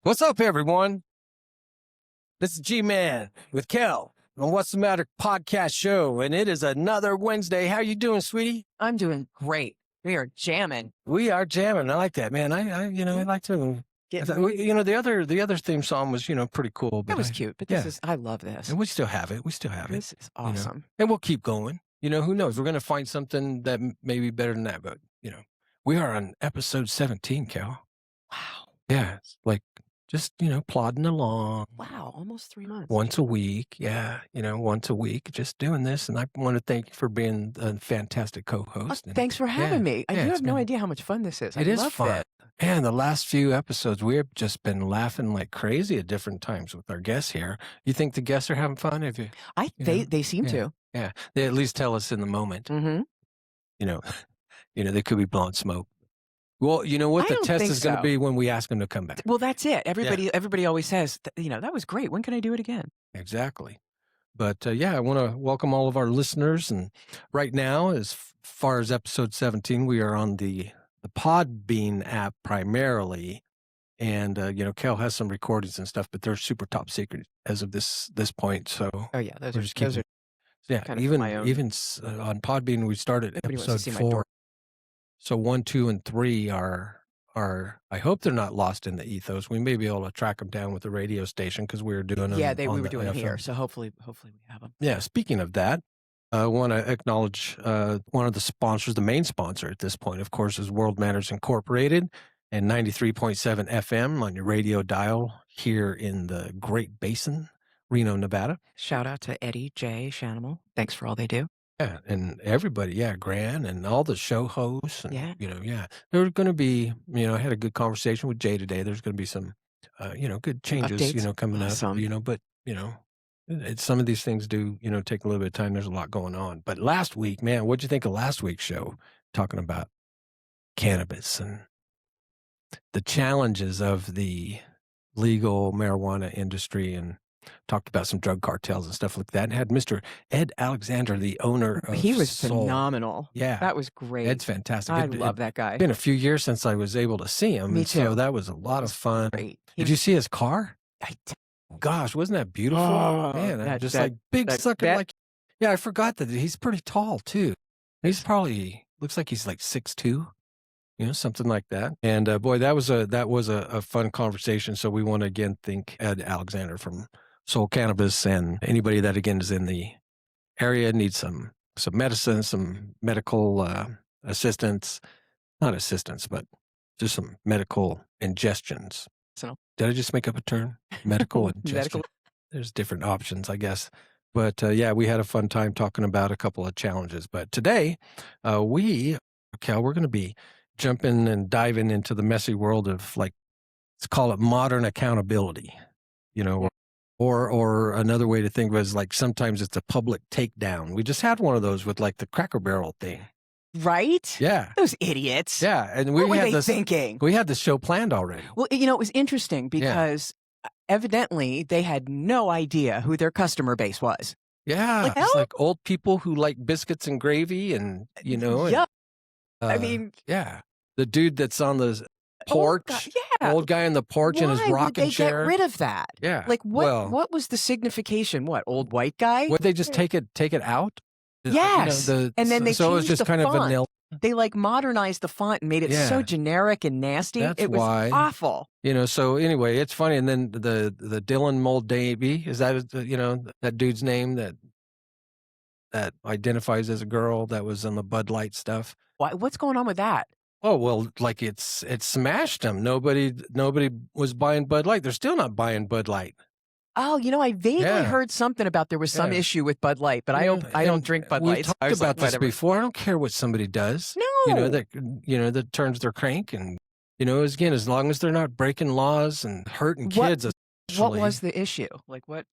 What's up, everyone? This is G-Man with Kel on What's the Matter podcast show, and it is another Wednesday. How you doing, sweetie? I'm doing great. We are jamming. We are jamming. I like that, man. I like to. The other theme song was, pretty cool. But That was cute, but I love this. And we still have it. This is awesome. And we'll keep going. Who knows? We're going to find something that may be better than that. But, we are on episode 17, Kel. Wow. Yeah. It's like just, plodding along. Wow. Almost 3 months. Once a week. Yeah. Once a week, just doing this. And I want to thank you for being a fantastic co-host. Thanks for having me. You have no idea how much fun this is. It is fun. And the last few episodes, we have just been laughing like crazy at different times with our guests here. You think the guests are having fun? Have you? They seem to. Yeah. They at least tell us in the moment. Mm-hmm. They could be blowing smoke. Well, you know what the test is going to be when we ask them to come back. Well, that's it. Everybody always says, that was great. When can I do it again? Exactly. But I want to welcome all of our listeners. And right now, as far as episode 17, we are on the Podbean app primarily. And, Kel has some recordings and stuff, but they're super top secret as of this point. So, those are even on Podbean, we started episode 4. So 1, 2, and 3 are I hope they're not lost in the ethos. We may be able to track them down with the radio station because we were doing them. Yeah, we were doing it here. So hopefully we have them. Yeah. Speaking of that, I want to acknowledge one of the sponsors, the main sponsor at this point, of course, is World Matters Incorporated and 93.7 FM on your radio dial here in the Great Basin, Reno, Nevada. Shout out to Eddie J. Shanimal. Thanks for all they do. Yeah, and everybody, Gran and all the show hosts. And, There's going to be, I had a good conversation with Jay today. There's going to be some, good changes, updates. Coming Awesome. up, but, some of these things do, take a little bit of time. There's a lot going on. But last week, man, what'd you think of last week's show? Talking about cannabis and the challenges of the legal marijuana industry, and talked about some drug cartels and stuff like that, and had Mr. Ed Alexander, the owner of He was Soul. phenomenal. Yeah. That was great. Ed's fantastic. I love that guy. It's been a few years since I was able to see him. Me too. So that was a lot of fun. Great. Did you see his car? I did. Gosh, wasn't that beautiful? Oh, Man, like big sucker. I forgot that he's pretty tall too. He's probably, looks like he's like 6'2", something like that. And boy, that was a fun conversation. So we want to again thank Ed Alexander from Soul Cannabis, and anybody that again is in the area needs some medicine, some medical assistance, not assistance, but just some medical ingestions. So did I just make up a term? Medical ingestion. There's different options, I guess. But we had a fun time talking about a couple of challenges. But today, we're going to be jumping and diving into the messy world of, like, let's call it modern accountability, Or another way to think of it is, like, sometimes it's a public takedown. We just had one of those with, like, the Cracker Barrel thing. Right? Yeah. Those idiots. Yeah. And what were they thinking? We had the show planned already. Well, it was interesting because evidently they had no idea who their customer base was. Yeah. It's like old people who like biscuits and gravy and, Yep. Yeah. The dude that's on the porch, old guy on the porch in his rocking chair. Why would they get rid of that? Yeah. Like, what was the signification? What, old white guy? Would they just take it out? Yes. And then they so it was just kind font. of vanilla. They like modernized the font and made it so generic and nasty. That's it was awful. So anyway, it's funny. And then the Dylan Muldaby, is that, that dude's name that identifies as a girl that was on the Bud Light stuff? What's going on with that? Oh, well, like it smashed them. Nobody was buying Bud Light. They're still not buying Bud Light. Oh, I vaguely heard something about there was some issue with Bud Light, but I don't drink Bud Light. We've talked about this before. I don't care what somebody does. No. That turns their crank, and again, as long as they're not breaking laws and hurting kids. What was the issue? Like what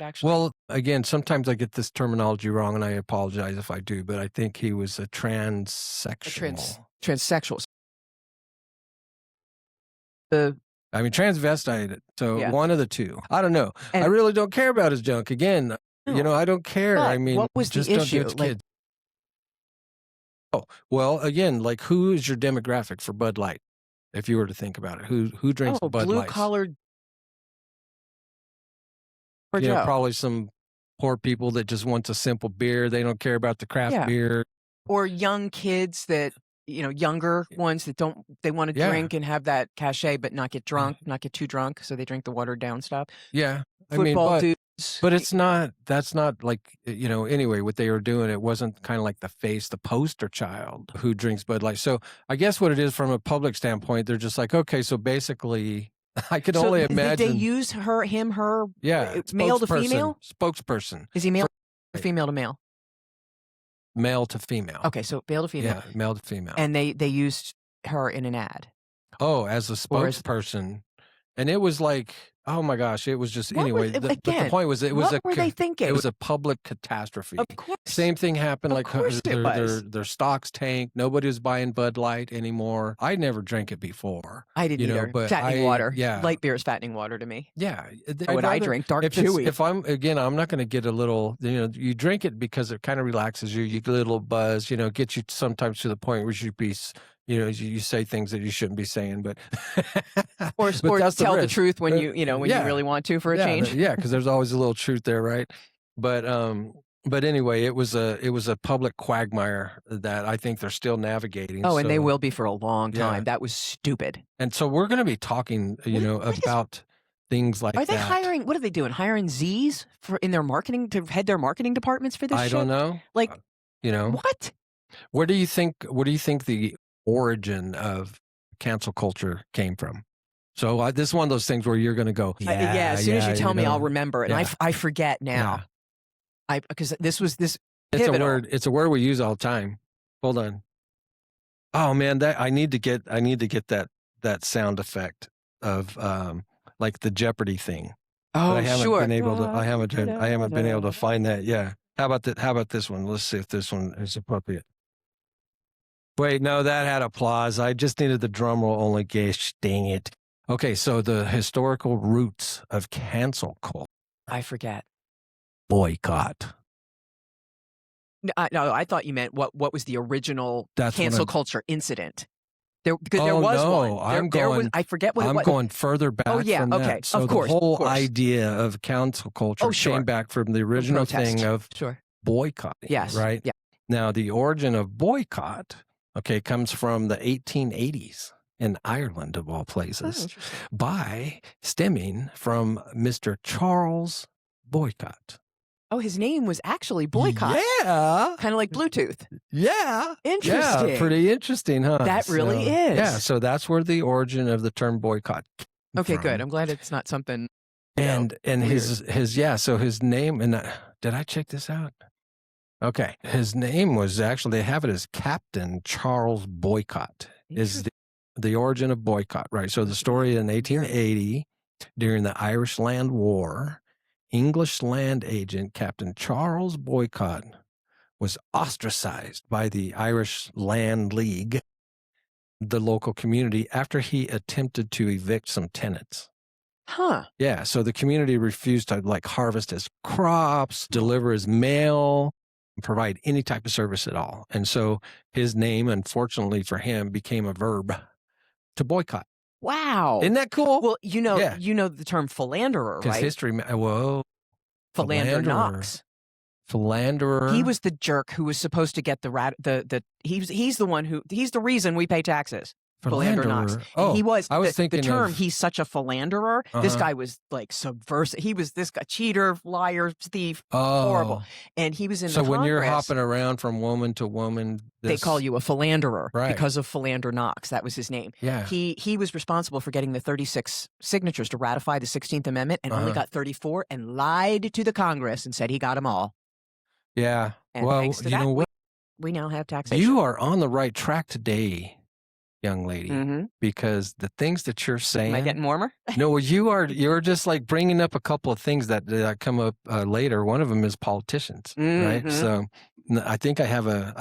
actually? Well, again, sometimes I get this terminology wrong, and I apologize if I do, but I think he was a transsexual. Transsexual. Transvestite. So one of the two. I don't know. I really don't care about his junk. Again, I don't care. But what was just the don't issue? do it to kids. Oh, well, again, like, who is your demographic for Bud Light? If you were to think about it, who drinks Bud Light? Blue-collared For you know, Joe. probably some poor people that just want a simple beer. They don't care about the craft beer. Or young kids that, you know, younger ones that they want to drink and have that cachet, but not get drunk, not get too drunk. So they drink the watered down stuff. Yeah. Football dudes. But that's not like, you know, anyway, what they were doing, it wasn't kind of like the poster child who drinks Bud Light. So I guess what it is from a public standpoint, they're just like, okay, so basically I could only imagine. Did they use her, yeah, male to female? Spokesperson. Is he male or female to male? Male to female. Okay, so male to female. Yeah, male to female. And they used her in an ad. Oh, as a spokesperson. And it was like, oh my gosh, it was just anyway. But the point was, what were they thinking? It was a public catastrophe. Of course. Same thing happened. Like their stocks tanked. Nobody was buying Bud Light anymore. I never drank it before. I didn't either. But fattening water. Yeah, light beer is fattening water to me. Yeah. I drink dark chewy. If I'm not going to get a little. You know, you drink it because it kind of relaxes you. You get a little buzz. You know, gets you sometimes to the point where you should be. You know, you say things that you shouldn't be saying, but or tell the truth when you really want to for a change. Yeah, because there's always a little truth there, right? But anyway, it was a public quagmire that I think they're still navigating. Oh, and they will be for a long time. Yeah. That was stupid. And so we're going to be talking, about things like that. Are they hiring? What are they doing? Hiring Z's in their marketing to head their marketing departments for this? I don't know. Like, what? Where do you think the origin of cancel culture came from? So this is one of those things where you're going to go, as soon as you tell me, I'll remember, and I forget now. Because this was this. Pivotal. It's a word we use all the time. Hold on. Oh man, I need to get that sound effect of like the Jeopardy thing. Oh, but I haven't sure. been able to. I haven't been able to find that. Yeah. How about this one? Let's see if this one is appropriate. Wait, no, that had applause. I just needed the drum roll only. Gosh, dang it. Okay, so the historical roots of cancel culture. I forget. Boycott. No, I thought you meant what was the original cancel culture incident. There was one. I forget what it was. I'm going further back. Oh yeah, from okay. That. So of course, the whole idea of cancel culture came back from the original thing of boycotting. Yes. Right. Yeah. Now the origin of boycott, comes from the 1880s in Ireland, of all places, stemming from Mr. Charles Boycott. Oh, his name was actually Boycott. Yeah. Kind of like Bluetooth. Yeah. Interesting. Yeah, pretty interesting, huh? That really is. Yeah, so that's where the origin of the term boycott came Okay, from. good. I'm glad it's not something. And so his name, and did I check this out? Okay. His name was actually, they have it as Captain Charles Boycott is the origin of boycott, right? So the story in 1880, during the Irish Land War, English land agent Captain Charles Boycott was ostracized by the Irish Land League, the local community, after he attempted to evict some tenants. Huh. Yeah. So the community refused to harvest his crops, deliver his mail, provide any type of service at all. And so his name, unfortunately for him, became a verb to boycott. Wow. Isn't that cool? Well, you know the term philanderer, right? History, Philander Knox. Philanderer. He was the jerk who was supposed to get he's the reason we pay taxes. Philander Knox. Oh, he was. I was thinking the term. He's such a philanderer. This guy was subversive. He was this guy, cheater, liar, thief, horrible. And he was in. So when you're hopping around from woman to woman, they call you a philanderer right, because of Philander Knox. That was his name. Yeah. He was responsible for getting the 36 signatures to ratify the 16th Amendment, and only got 34, and lied to the Congress and said he got them all. Yeah. And thanks to that, we now have taxation. You are on the right track today, young lady, because the things that you're saying. Am I getting warmer? No, you're just bringing up a couple of things that come up later. One of them is politicians, right? So I think I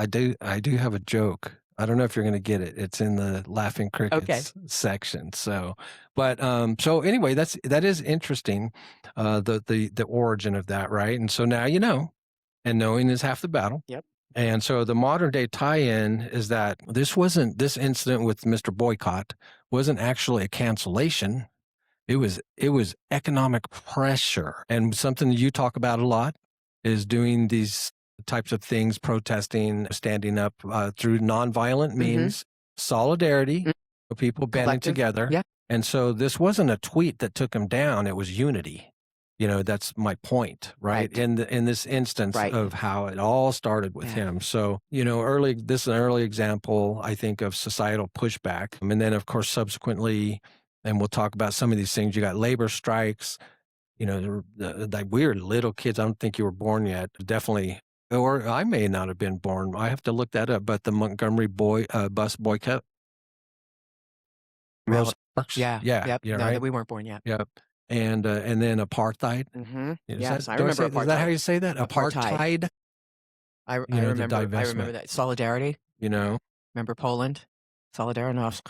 do have a joke. I don't know if you're going to get it. It's in the Laughing Crickets section. So, but so anyway, that is interesting. The origin of that, right? And so now you know, and knowing is half the battle. Yep. And so the modern day tie-in is that this incident with Mr. Boycott wasn't actually a cancellation. It was economic pressure. And something you talk about a lot is doing these types of things, protesting, standing up through nonviolent means, solidarity, people banding together. Yeah. And so this wasn't a tweet that took him down. It was unity. That's my point, right? In this instance of how it all started with him. So, this is an early example, I think, of societal pushback. And then, of course, subsequently, and we'll talk about some of these things. You got labor strikes, like weird little kids. I don't think you were born yet. Definitely, or I may not have been born. I have to look that up. But the Montgomery bus boycott. Rosa Parks. Yeah. Yeah. No, Right? we weren't born yet. Yep. And then apartheid. Yes, I remember apartheid. Is that how you say that? Apartheid. I remember that. Solidarity. Remember Poland? Solidarność.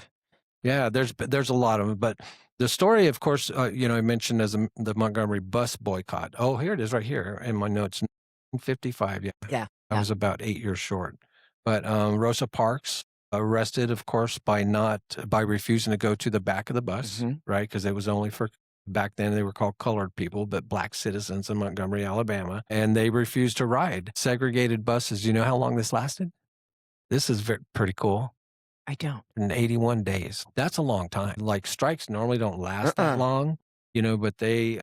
Yeah, there's a lot of them, but the story, of course, I mentioned as the Montgomery bus boycott. Oh, here it is, right here in my notes. 1955. Yeah. I was about 8 years short. But Rosa Parks arrested, of course, by refusing to go to the back of the bus, right? Because it was only for, back then they were called colored people, but black citizens in Montgomery, Alabama, and they refused to ride segregated buses. You know how long this lasted? This is pretty cool. I don't. In 81 days. That's a long time. Like strikes normally don't last that long, but they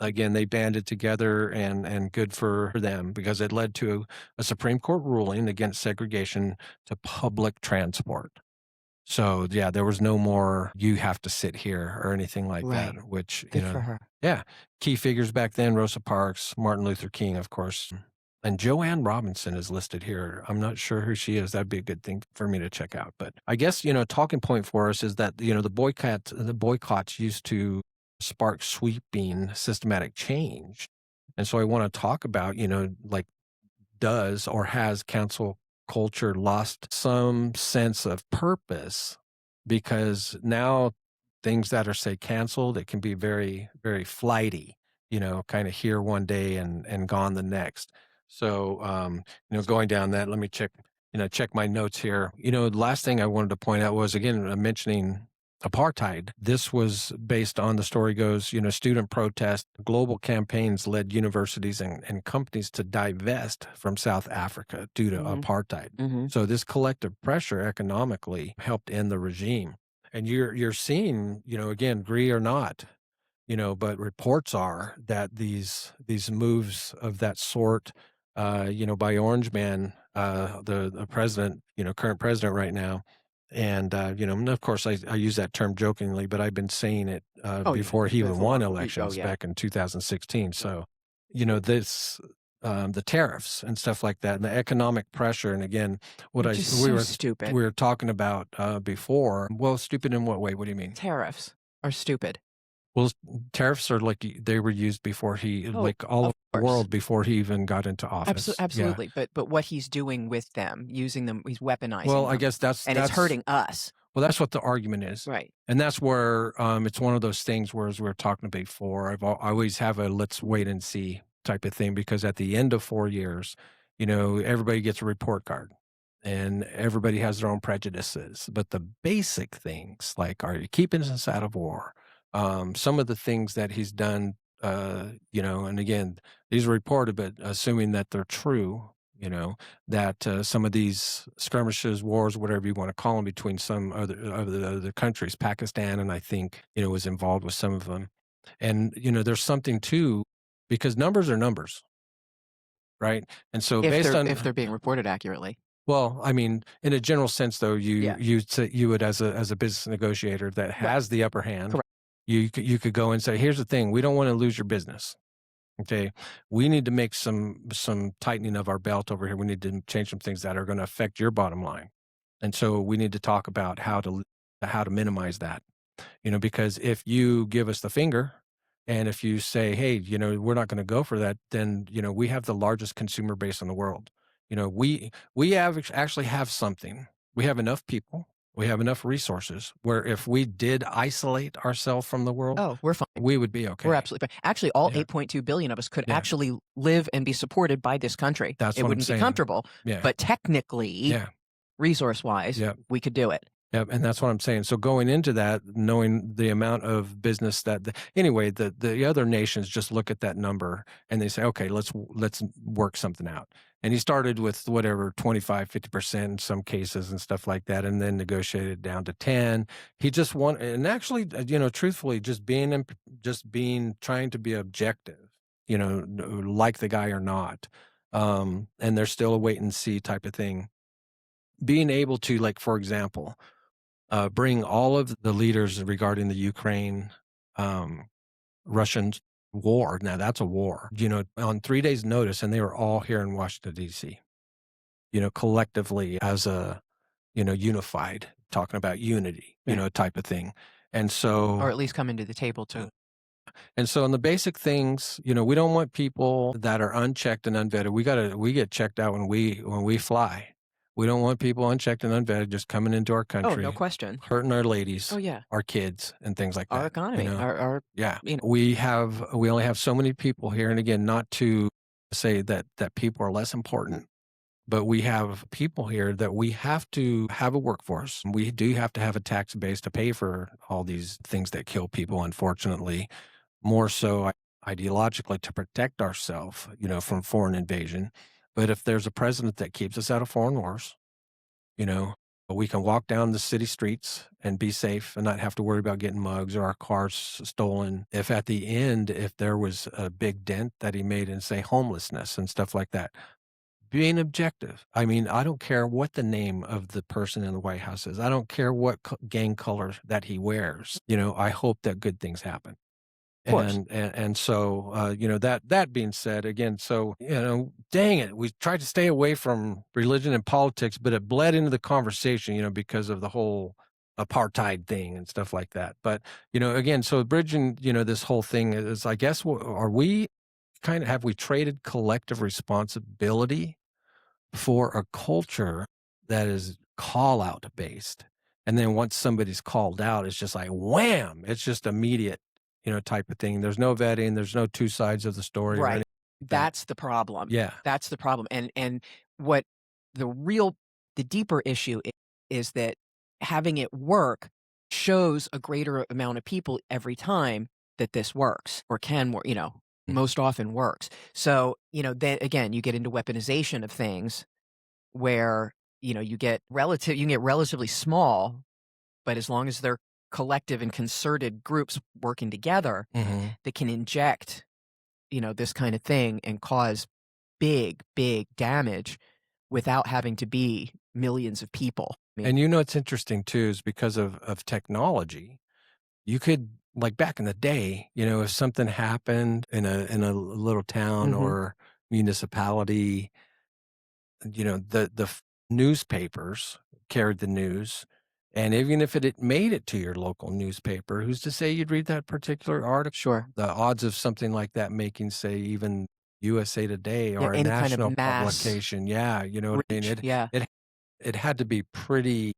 banded together and good for them because it led to a Supreme Court ruling against segregation to public transport. So yeah, there was no more, you have to sit here or anything like that, which, Good for her. Yeah. Key figures back then, Rosa Parks, Martin Luther King, of course. And Joanne Robinson is listed here. I'm not sure who she is. That'd be a good thing for me to check out. But I guess, talking point for us is that, the boycotts used to spark sweeping systematic change. And so I want to talk about, does or has cancel culture lost some sense of purpose? Because now things that are, say, canceled, it can be very, very flighty, kind of here one day and gone the next. So, going down that, let me check my notes here. The last thing I wanted to point out was, again, mentioning apartheid. This was based on, the story goes, student protest, global campaigns led universities and companies to divest from South Africa due to apartheid. So this collective pressure economically helped end the regime. And you're seeing, again, agree or not, but reports are that these moves of that sort, by Orange Man, the president, current president right now. And, and of course, I use that term jokingly, but I've been saying it before he even won elections back in 2016. So, this, the tariffs and stuff like that, and the economic pressure. And again, stupid. We were talking about before. Well, stupid in what way? What do you mean? Tariffs are stupid. Well, tariffs are like they were used before all over the world before he even got into office. Absolutely. Yeah. But what he's doing with them, using them, he's weaponizing them. Well, I guess that's it's hurting us. Well, that's what the argument is. Right. And that's where it's one of those things where, as we were talking about before, I always have a let's wait and see type of thing, because at the end of 4 years, everybody gets a report card. And everybody has their own prejudices. But the basic things, like, are you keeping us out of war? Some of the things that he's done, and again, these are reported, but assuming that they're true, that some of these skirmishes, wars, whatever you want to call them, between some other countries, Pakistan, and I think, was involved with some of them. And, there's something too, because numbers are numbers, right? And so if they're being reported accurately. Well, I mean, in a general sense, though, you would, as a business negotiator that has the upper hand. Correct. You could go and say, here's the thing, we don't want to lose your business. Okay. We need to make some tightening of our belt over here. We need to change some things that are going to affect your bottom line. And so we need to talk about how to minimize that, because if you give us the finger and if you say, hey, we're not going to go for that, then, we have the largest consumer base in the world. We actually have something. We have enough people. We have enough resources where if we did isolate ourselves from the world, we're fine. We would be okay. We're absolutely fine. Actually, all 8.2 billion of us could actually live and be supported by this country. That's it what wouldn't I'm saying. be comfortable, but technically, resource-wise, we could do it. Yep, and that's what I'm saying. So going into that, knowing the amount of business that anyway, the other nations just look at that number and they say, okay, let's work something out. And he started with whatever 25, 50% in some cases and stuff like that, and then negotiated down to 10. He just want, and actually, truthfully, just being trying to be objective, like the guy or not. And there's still a wait and see type of thing. Being able to, like, for example, bring all of the leaders regarding the Ukraine, um, Russian war. Now that's a war, on 3 days' notice, and they were all here in Washington, D.C., collectively as unified, talking about unity, type of thing. And so, or at least come into the table too. And so in the basic things, we don't want people that are unchecked and unvetted. We get checked out when we fly. We don't want people unchecked and unvetted just coming into our Oh, country, no question. hurting our ladies, Oh, yeah. our kids, and things like that. Our economy, Yeah. you know. We only have so many people here. And again, not to say that people are less important, but we have people here that we have to have a workforce. We do have to have a tax base to pay for all these things that kill people, unfortunately, more so ideologically to protect ourselves, from foreign invasion. But if there's a president that keeps us out of foreign wars, we can walk down the city streets and be safe and not have to worry about getting mugs or our cars stolen. If at the end, if there was a big dent that he made in, say, homelessness and stuff like that, being objective. I mean, I don't care what the name of the person in the White House is. I don't care what gang color that he wears. I hope that good things happen. Of course. And so, that being said, again, so, dang it, we tried to stay away from religion and politics, but it bled into the conversation, because of the whole apartheid thing and stuff like that. But, again, so bridging, this whole thing is, I guess, have we traded collective responsibility for a culture that is call out based? And then once somebody's called out, it's just like, wham, it's just immediate, type of thing. There's no vetting. There's no two sides of the story. Right. That's the problem. Yeah. That's the problem. And what the deeper issue is that having it work shows a greater amount of people every time that this works or can work, most often works. So, then again, you get into weaponization of things where, you can get relatively small, but as long as they're collective and concerted groups working together, that can inject, this kind of thing and cause big, big damage without having to be millions of people. And it's interesting too, is because of technology, you could, like back in the day, if something happened in a little town or municipality, the newspapers carried the news. And even if it had made it to your local newspaper, who's to say you'd read that particular article? Sure. The odds of something like that making, say, even USA Today or a any national kind of mass publication. Yeah, you know what I mean? reach, It had to be pretty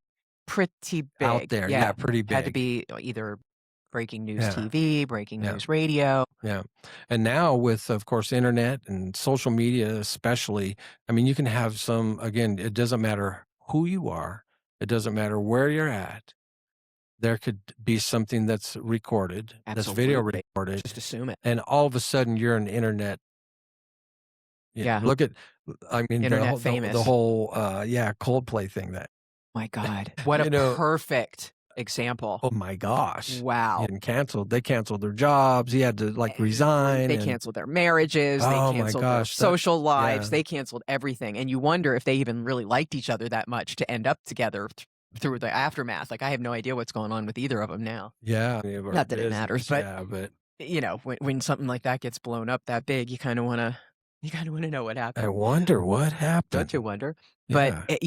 pretty out big. there. Yeah, pretty Had to big. be either breaking news Yeah. TV, breaking Yeah. news radio. Yeah. And now with, of course, internet and social media especially, I mean, you can have again, it doesn't matter who you are. It doesn't matter where you're at. There could be something that's recorded, that's video Absolutely. recorded, Just assume it. and all of a sudden you're an internet. Yeah. Look at, I mean, Internet the famous. whole, Coldplay thing that. My God. What a perfect example. Oh my gosh. Wow. And they canceled their jobs. He had to resign. They canceled their marriages. Oh They my canceled their gosh, social lives. yeah. They canceled everything. And you wonder if they even really liked each other that much to end up together through the aftermath. Like, I have no idea what's going on with either of them now. Yeah. Not that it matters, but, yeah, but when something like that gets blown up that big, you kind of want to know what happened. I wonder what happened. Don't you wonder? Yeah. But,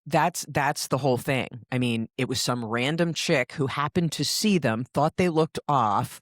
that's the whole thing. I mean, it was some random chick who happened to see them, thought they looked off,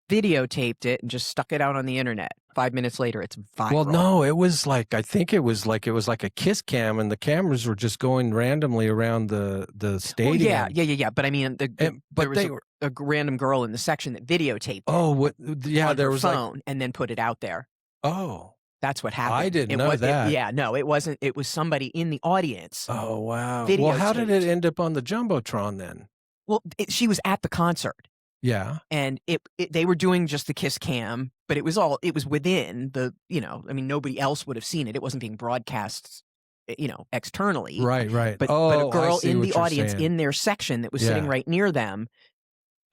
videotaped it, and just stuck it out on the internet. 5 minutes later, it's viral. Well, no, it was I think it was like a kiss cam, and the cameras were just going randomly around the stadium. Well, yeah. But I mean, there was a random girl in the section that videotaped it. Oh, what? Yeah, on there her was phone and then put it out there. Oh. That's what happened. I didn't know that. Yeah, no, it wasn't. It was somebody in the audience. Oh, wow. Well, how did it end up on the Jumbotron then? Well, she was at the concert. Yeah. And they were doing just the kiss cam, but it was within the, I mean, nobody else would have seen it. It wasn't being broadcast, externally. Right. But a girl in the audience in their section that was sitting right near them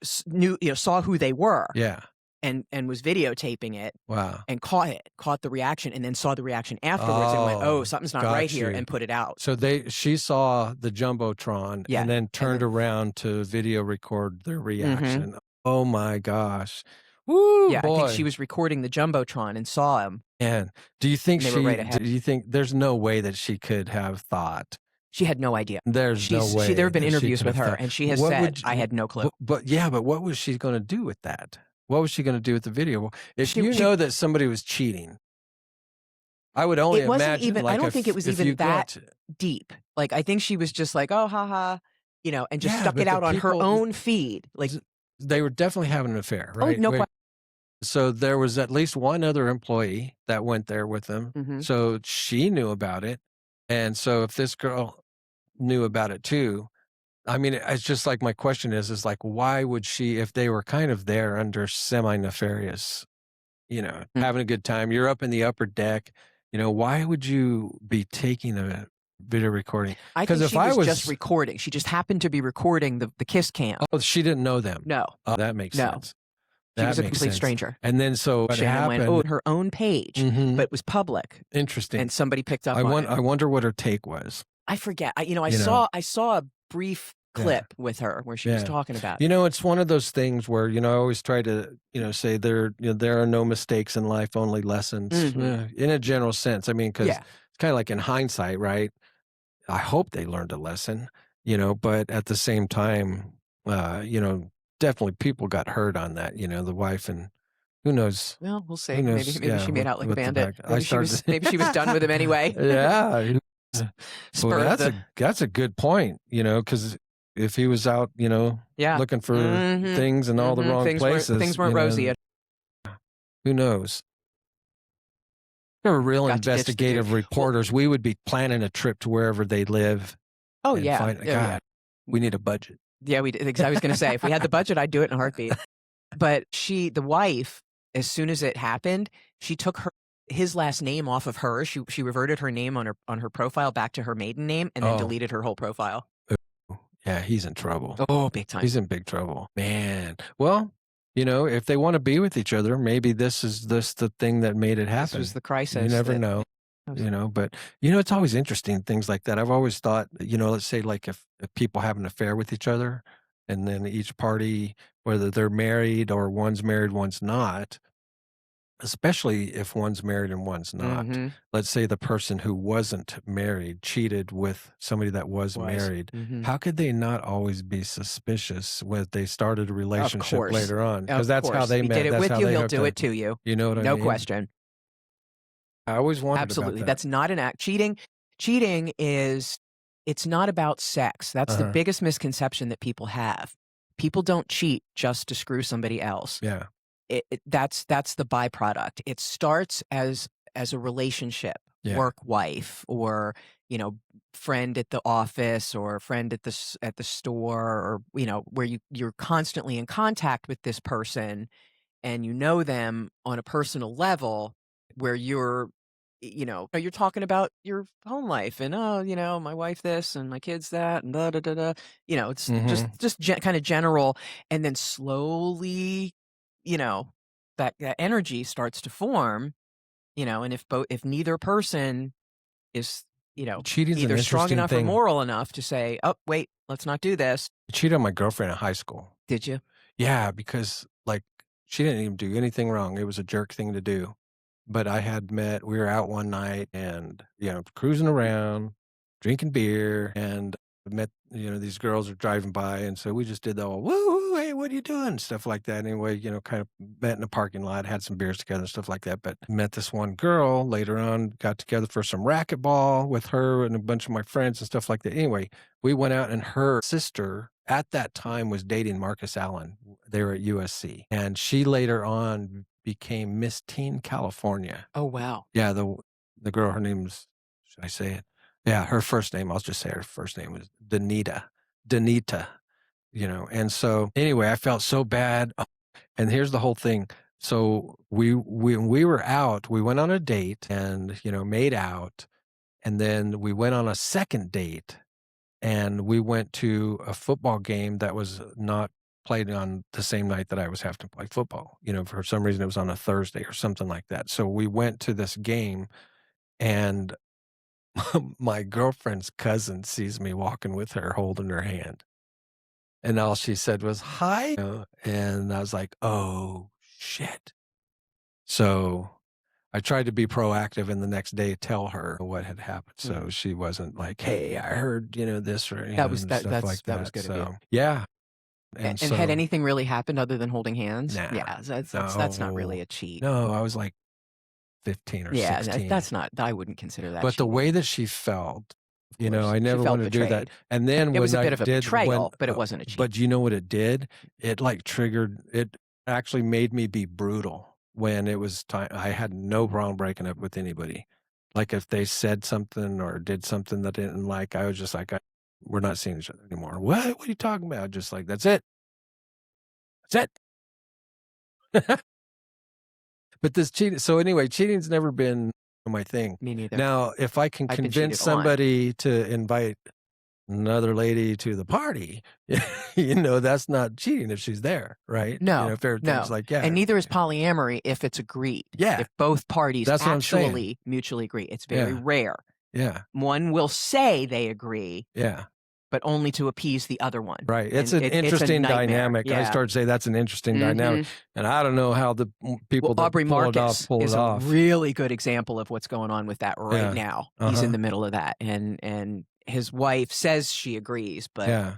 saw who they were. Yeah. And was videotaping it. Wow. And caught the reaction, and then saw the reaction afterwards and went, "Oh, something's not right here," and put it out. So she saw the Jumbotron and then turned around to video record their reaction. Oh my gosh. Woo, yeah, boy. I think she was recording the Jumbotron and saw him. And do you think do you think there's no way that she could have thought? She had no idea. There's no way. There have been interviews with her, and she has said, "I had no clue." But what was she going to do with that? What was she going to do with the video? If you know that somebody was cheating, I would only imagine. I don't think it was even that deep. Like, I think she was just like, "Oh, haha," and just stuck it out on her own feed. Like, they were definitely having an affair, right? Oh, no question. So there was at least one other employee that went there with them. So she knew about it. And so if this girl knew about it too, I mean, it's just like my question is like, why would she, if they were kind of there under semi-nefarious, having a good time, you're up in the upper deck, why would you be taking a video recording? I think if she was just recording. She just happened to be recording the kiss cam. Oh, she didn't know them. No. Oh, that makes sense. She was a complete stranger. And then so what happened? Went, her own page, but it was public. Interesting. And somebody picked up on it. I wonder what her take was. I forget. I saw a brief clip with her where she was talking about it. It's one of those things where, I always try to, say there are no mistakes in life, only lessons in a general sense. I mean, because it's kind of like in hindsight, right? I hope they learned a lesson, but at the same time, definitely people got hurt on that, the wife, and who knows? Well, we'll see. Maybe she made out like a bandit. Maybe she was done with him anyway. Yeah. Well, that's a good point, because if he was out, looking for things in all the wrong places. Things weren't rosy. Who knows? They were real investigative reporters. We would be planning a trip to wherever they live. Oh, yeah. We need a budget. Yeah, we did. I was going to say, if we had the budget, I'd do it in a heartbeat. But the wife, as soon as it happened, she took his last name off of hers. She reverted her name on her profile back to her maiden name, and then deleted her whole profile. Yeah, he's in trouble. Oh, big time. He's in big trouble, man. Well, if they want to be with each other, maybe this is the thing that made it happen. This was the crisis. You never know. But it's always interesting, things like that. I've always thought, let's say like if people have an affair with each other, and then each party, whether they're married or one's married, one's not, especially if one's married and one's not. Let's say the person who wasn't married cheated with somebody that was married. How could they not always be suspicious when they started a relationship later on? Because that's how they met. He did it with you, he'll do it to you. You know what I mean? No question. I always wondered Absolutely. about that. That's not an act. Cheating it's not about sex. That's the biggest misconception that people have. People don't cheat just to screw somebody else. Yeah. That's the byproduct. It starts as a relationship, work wife, or friend at the office, or friend at the store, or where you're constantly in contact with this person, and you know them on a personal level, where you're talking about your home life, and my wife this and my kids that, and da da da da. It's just kind of general, and then slowly, that energy starts to form, and if neither person is Cheating's either an strong enough thing. or moral enough to say, oh wait, let's not do this. I cheated on my girlfriend in high school. Did you? Yeah, because she didn't even do anything wrong. It was a jerk thing to do. But we were out one night and, cruising around, drinking beer, and met, these girls are driving by. And so we just did the whole, woo, hey, what are you doing? Stuff like that. Anyway, kind of met in a parking lot, had some beers together and stuff like that. But met this one girl later on, got together for some racquetball with her and a bunch of my friends and stuff like that. Anyway, we went out, and her sister at that time was dating Marcus Allen. They were at USC. And she later on became Miss Teen California. Oh, wow. Yeah, the girl, her name's should I say it? Yeah, her first name, I'll just say her first name was Danita, and so, anyway, I felt so bad, and here's the whole thing. So, we were out, we went on a date and, made out, and then we went on a second date, and we went to a football game that was not played on the same night that I was having to play football. For some reason, it was on a Thursday or something like that. So we went to this game, and my girlfriend's cousin sees me walking with her, holding her hand. And all she said was, "Hi." And I was like, "Oh, shit." So I tried to be proactive and the next day tell her what had happened. Mm. So she wasn't like, "Hey, I heard, this or, That was and stuff like that was that." good of you. So, yeah. And And had so anything really happened other than holding hands? nah, Yeah, that's not really a cheat. no, I was like 15 or Yeah, 16. that's not I wouldn't consider that But the cheating, way that she felt, of course. I She never felt wanted to do that. betrayed. And then It was when a I bit of a did when betrayal, but it wasn't a cheat. but you know what it did? It, like, triggered it actually made me be brutal when it was time. I had no problem breaking up with anybody. Like, if they said something or did something that I didn't like, I was just like, "We're not seeing each other anymore." "What? What are you talking about?" Just like, "That's it. That's it." But this cheating so anyway, cheating's never been my thing. Me neither. Now, if I can I've been convince cheated on. somebody to invite another lady to the party, that's not cheating if she's there, right? No, If everything's no, like, and yeah, neither is polyamory if it's agreed. yeah, If both parties that's what I'm saying. actually mutually agree. It's very Yeah, rare. yeah, One will say they agree, yeah, but only to appease the other one, right. It's and an it's a interesting nightmare. dynamic. I Yeah. started to say that's an interesting dynamic, Mhm. and I don't know how the Well, people that Aubrey Marcus pull it is a off. really good example of what's going on with that right Yeah, now. He's in uh-huh, the middle of that, and his wife says she agrees, but yeah.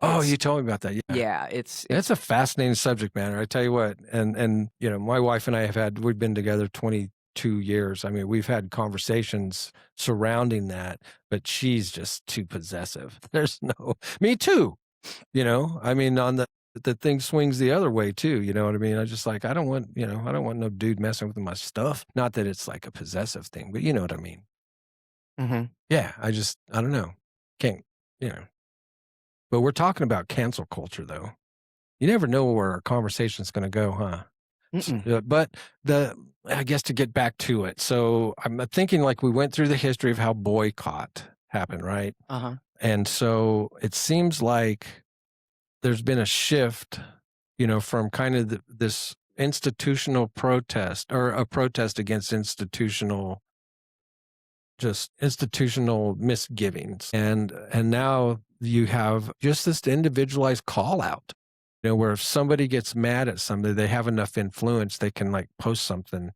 Oh, it's you told me about that. Yeah. yeah, It's a fascinating subject matter. I tell you what, and my wife and I we've been together 22 years. I mean, we've had conversations surrounding that, but she's just too possessive. There's no me too, I mean, on the thing swings the other way too, you know what I mean? I just like I don't want no dude messing with my stuff. Not that it's like a possessive thing, but you know what I mean. Mhm. Yeah, I don't know. Can't, you know. But we're talking about cancel culture though. You never know where our conversation's gonna go, huh? Mm-mm. But I guess to get back to it, so I'm thinking like we went through the history of how boycott happened, right? Uh-huh. And so it seems like there's been a shift, from kind of this institutional protest or a protest against institutional misgivings. And now you have just this individualized call out, where if somebody gets mad at somebody, they have enough influence, they can like post something,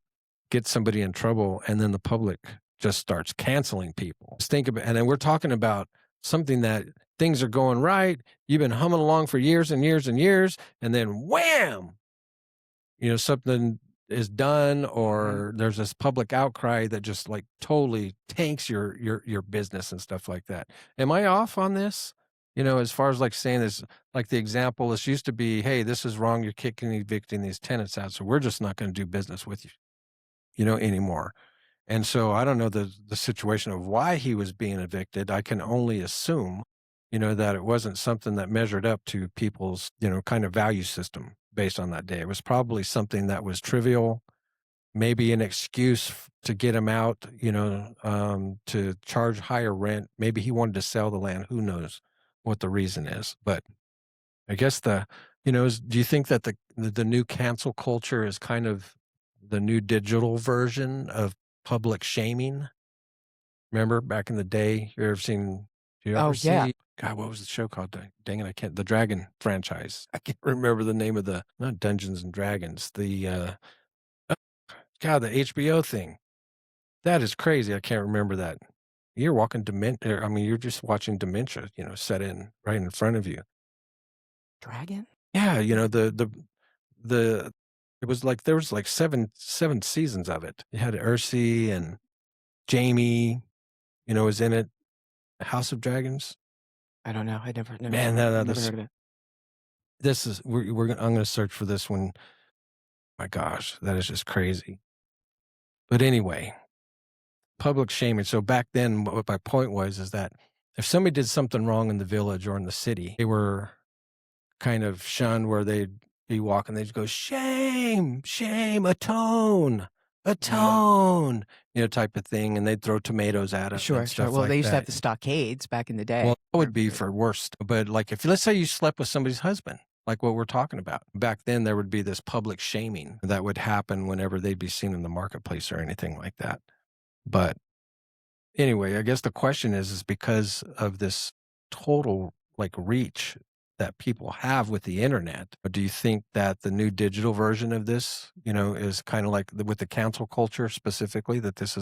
get somebody in trouble, and then the public just starts canceling people. Just think about, and then we're talking about something that things are going right. You've been humming along for years and years and years, and then wham, something is done Mhm. or there's this public outcry that just like totally tanks your business and stuff like that. Am I off on this? As far as like saying this, like the example, this used to be, hey, this is wrong. You're kicking, evicting these tenants out. So we're just not going to do business with you, anymore. And so I don't know the situation of why he was being evicted. I can only assume, that it wasn't something that measured up to people's, kind of value system based on that day. It was probably something that was trivial, maybe an excuse to get him out, to charge higher rent. Maybe he wanted to sell the land. Who knows what the reason is? But I guess do you think that the new cancel culture is kind of the new digital version of public shaming? Remember back in the day, do you ever Oh, yeah. see, God, what was the show called? Dang it, I can't, the Dragon franchise. I can't remember the name of not Dungeons and Dragons, God, the HBO thing. That is crazy. I can't remember that. You're walking dementia. I mean, you're just watching dementia, set in right in front of you. Dragon? Yeah, the it was like there was like seven seasons of it. It had Ursi and Jamie, was in it. House of Dragons. I don't know. I never Man, heard no, no, never heard of it. this is I'm gonna search for this one. My gosh, that is just crazy. But anyway, public shaming. So back then, what my point was is that if somebody did something wrong in the village or in the city, they were kind of shunned where they'd be walking, they'd go, shame, shame, atone, type of thing. And they'd throw tomatoes at it and stuff Well, like they used to have that. the stockades back in the day. Well, that would be for worst. But like if let's say you slept with somebody's husband, like what we're talking about, back then there would be this public shaming that would happen whenever they'd be seen in the marketplace or anything like that. But anyway, I guess the question is because of this total like reach that people have with the internet, do you think that the new digital version of this, is kind of like with the cancel culture specifically, that this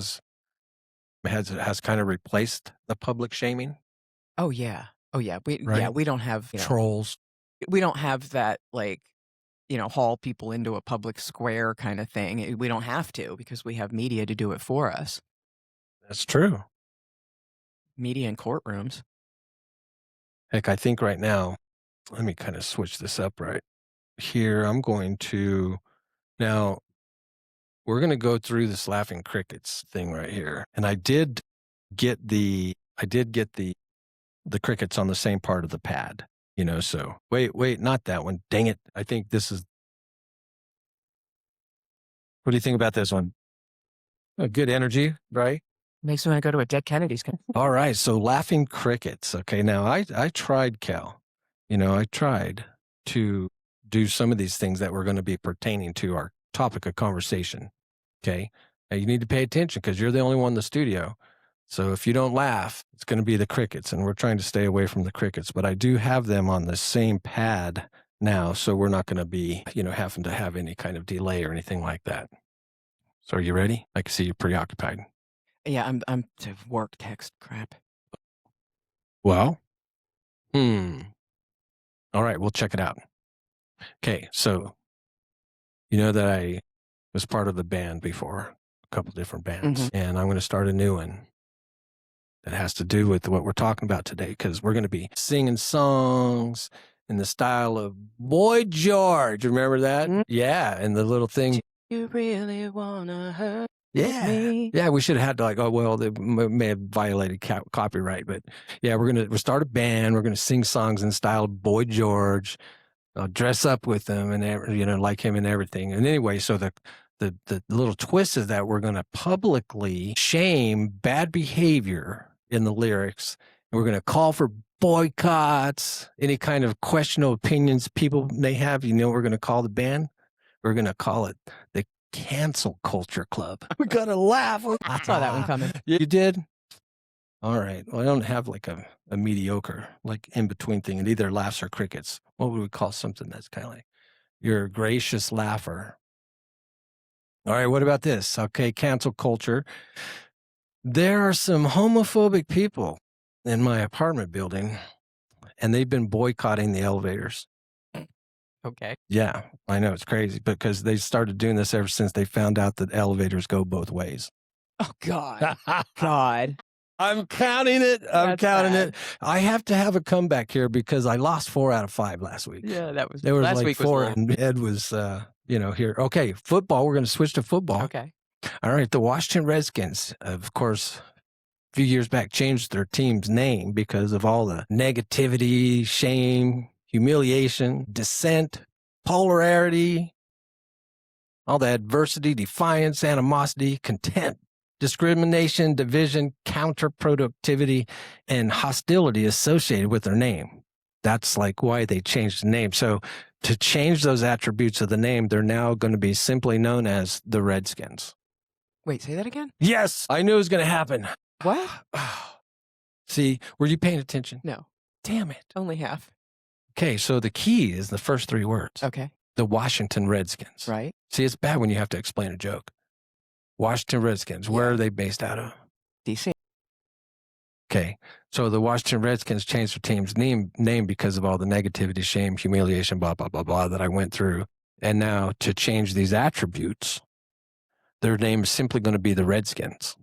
has kind of replaced the public shaming? Oh yeah. Oh yeah. Right? We don't have, Trolls. we don't have that like, haul people into a public square kind of thing. We don't have to because we have media to do it for us. That's true. Media in courtrooms. Heck, I think right now, let me kind of switch this up right here. Now we're going to go through this laughing crickets thing right here. And I did get the crickets on the same part of the pad, so wait, not that one. Dang it. I think this is, what do you think about this one? Good energy, right? Makes me want to go to a Dead Kennedys. All right. So laughing crickets. Okay. Now I tried, Cal, I tried to do some of these things that were going to be pertaining to our topic of conversation. Okay. Now you need to pay attention because you're the only one in the studio. So if you don't laugh, it's going to be the crickets, and we're trying to stay away from the crickets, but I do have them on the same pad now. So we're not going to be, having to have any kind of delay or anything like that. So are you ready? I can see you're preoccupied. Yeah, I'm to work text crap. Well, all right, we'll check it out. Okay, so you know that I was part of the band before, a couple different bands, and I'm going to start a new one that has to do with what we're talking about today, because we're going to be singing songs in the style of Boy George. Remember that? Yeah, and the little thing. You really wanna hurt me? Yeah, we should have had to they may have violated copyright, but yeah, we'll start a band. We're going to sing songs in the style of Boy George. I'll dress up with him and like him and everything. And anyway, so the little twist is that we're going to publicly shame bad behavior in the lyrics, and we're going to call for boycotts, any kind of questionable opinions people may have. We're going to call the band. We're going to call it the Cancel Culture Club. We got to laugh. I saw that one coming. You did? All right. Well, I don't have like a mediocre, like in between thing. It either laughs or crickets. What would we call something that's kind of like you're a gracious laugher? All right. What about this? Okay. Cancel culture. There are some homophobic people in my apartment building, and they've been boycotting the elevators. Okay. Yeah, I know it's crazy because they started doing this ever since they found out that elevators go both ways. Oh God. God. I'm counting it. I'm counting it. I have to have a comeback here because I lost 4 out of 5 last week. Yeah, that was there was last like week 4, was and Ed was here. Okay, football. We're going to switch to football. okay. All right, the Washington Redskins, of course, a few years back changed their team's name because of all the negativity, shame, humiliation, dissent, polarity, all the adversity, defiance, animosity, contempt, discrimination, division, counterproductivity, and hostility associated with their name. That's like why they changed the name. So to change those attributes of the name, they're now going to be simply known as the Redskins. Wait, say that again? Yes, I knew it was going to happen. What? See, were you paying attention? No. Damn it. Only half. Okay, so the key is the first 3 words. Okay. The Washington Redskins. Right. See, it's bad when you have to explain a joke. Washington Redskins. Where are they based out of? DC. Okay, so the Washington Redskins changed their team's name because of all the negativity, shame, humiliation, blah, blah, blah, blah that I went through. And now to change these attributes, their name is simply going to be the Redskins.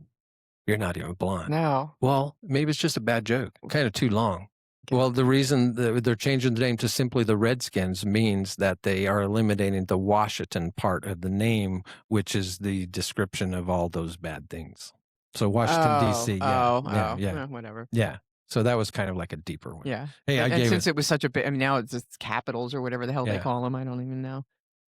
You're not even blind. No. Well, maybe it's just a bad joke. Kind of too long. Well, the reason they're changing the name to simply the Redskins means that they are eliminating the Washington part of the name, which is the description of all those bad things. So Washington, D.C., yeah. Whatever. Yeah. So that was kind of like a deeper one. Yeah. Hey, and since it was such a big, I mean, now it's just capitals or whatever the hell they Yeah. call them. I don't even know.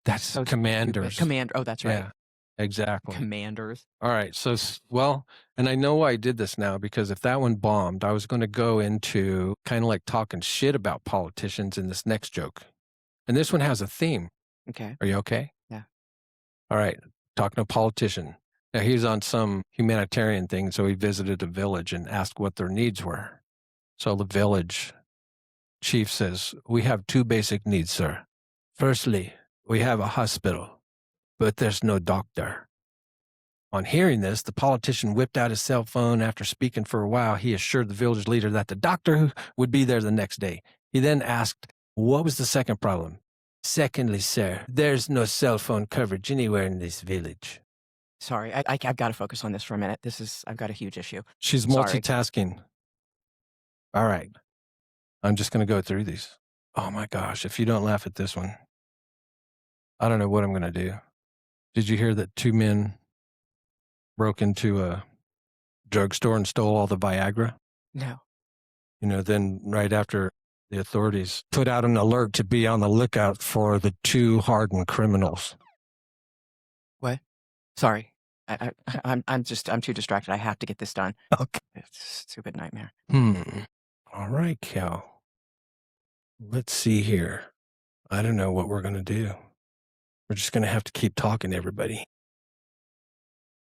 That's So Commanders. Oh, that's right. Yeah, exactly. Commanders. All right. So, well, and I know why I did this now, because if that one bombed, I was going to go into kind of like talking shit about politicians in this next joke. And this one has a theme. Okay. Are you okay? Yeah. All right. Talking to a politician. Now, he was on some humanitarian thing, so he visited a village and asked what their needs were. So the village chief says, "We have two basic needs, sir. Firstly, we have a hospital, but there's no doctor." On hearing this, the politician whipped out his cell phone. After speaking for a while, he assured the village leader that the doctor would be there the next day. He then asked, "What was the second problem?" "Secondly, sir, there's no cell phone coverage anywhere in this village." Sorry, I've got to focus on this for a minute. I've got a huge issue. She's multitasking. All right. I'm just going to go through these. Oh my gosh. If you don't laugh at this one, I don't know what I'm going to do. Did you hear that two men broke into a drugstore and stole all the Viagra? No. Then right after, the authorities put out an alert to be on the lookout for the two hardened criminals. What? Sorry. I'm too distracted. I have to get this done. Okay. It's a stupid nightmare. All right, Cal. Let's see here. I don't know what we're going to do. We're just going to have to keep talking to everybody.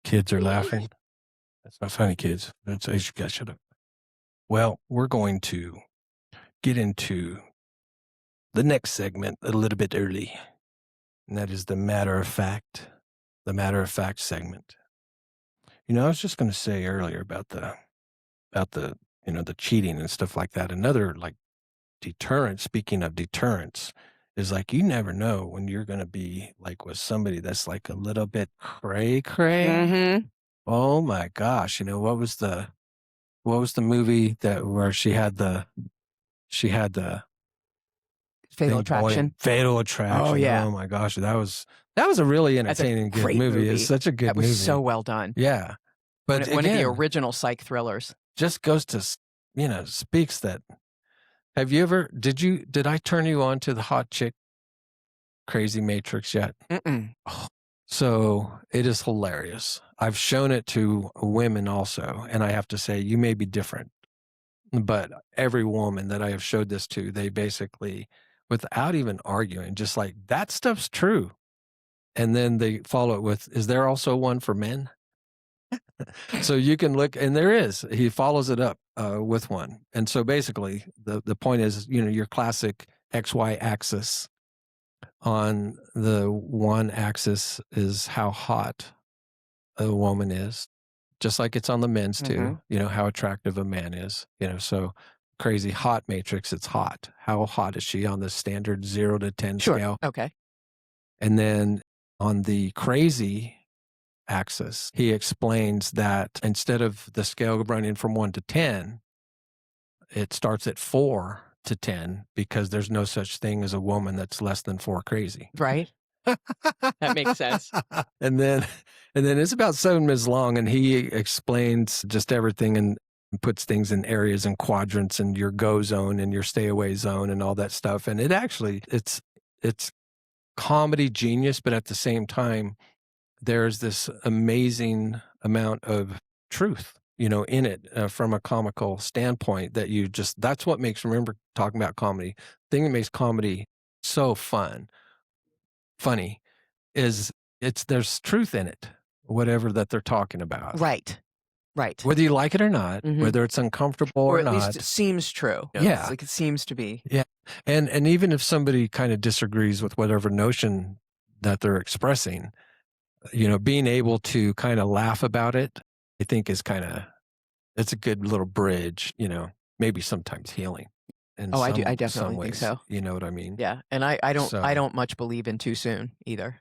Kids are laughing. That's not funny, kids. You guys shut up. Well, we're going to get into the next segment a little bit early, and that is the matter of fact segment. I was just going to say earlier about the the cheating and stuff like that. Another like deterrent, speaking of deterrence, is like you never know when you're going to be like with somebody that's like a little bit cray. Mm-hmm. Oh my gosh. What was the movie where she had the Fatal Attraction. Fatal Attraction. Oh yeah. Oh my gosh. That was a really entertaining, good movie. It's such a good movie. That was so well done. Yeah. But one of the original psych thrillers. Just goes to, speaks that. Have you ever, did I turn you on to the hot chick Crazy Matrix yet? Mm-mm. So it is hilarious. I've shown it to women also, and I have to say, you may be different, but every woman that I have showed this to, they basically, without even arguing, just like, that stuff's true. And then they follow it with, is there also one for men? So you can look, and there is. He follows it up with one. And so basically, the point is, your classic XY axis. On the one axis is how hot a woman is, just like it's on the men's too. How attractive a man is. So Crazy Hot Matrix, it's hot. How hot is she on the standard 0 to 10 scale? Okay. And then on the crazy axis, he explains that instead of the scale running from 1 to 10, it starts at 4 to 10 because there's no such thing as a woman that's less than 4 crazy. Right. That makes sense. And then it's about 7 minutes long, and he explains just everything and puts things in areas and quadrants and your go zone and your stay away zone and all that stuff. And it actually, it's comedy genius, but at the same time, there's this amazing amount of truth, in it from a comical standpoint that that's what makes, remember talking about comedy, the thing that makes comedy so funny is there's truth in it, whatever that they're talking about. Right. Whether you like it or not, whether it's uncomfortable or not. Or at least it seems true. Yeah. It's like it seems to be. Yeah. And even if somebody kind of disagrees with whatever notion that they're expressing, being able to kind of laugh about it, I think is it's a good little bridge, maybe sometimes healing. I do. I definitely think so. You know what I mean? Yeah. And I don't much believe in too soon either.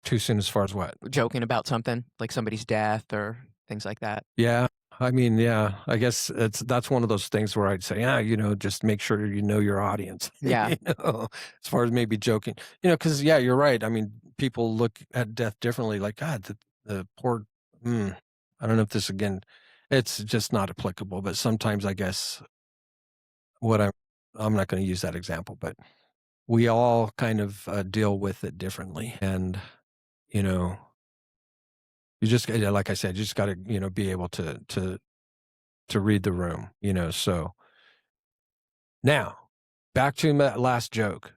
Too soon as far as what? Joking about something like somebody's death or things like that. Yeah. I mean, yeah, I guess that's one of those things where I'd say, yeah, just make sure you know your audience, Yeah. as far as maybe joking, because yeah, you're right. I mean, people look at death differently. Like, God, the poor, I don't know if this again, it's just not applicable. But sometimes I guess what I'm not going to use that example, but we all kind of deal with it differently, and you know, you just like I said, you just got to be able to read the room, so now back to that last joke.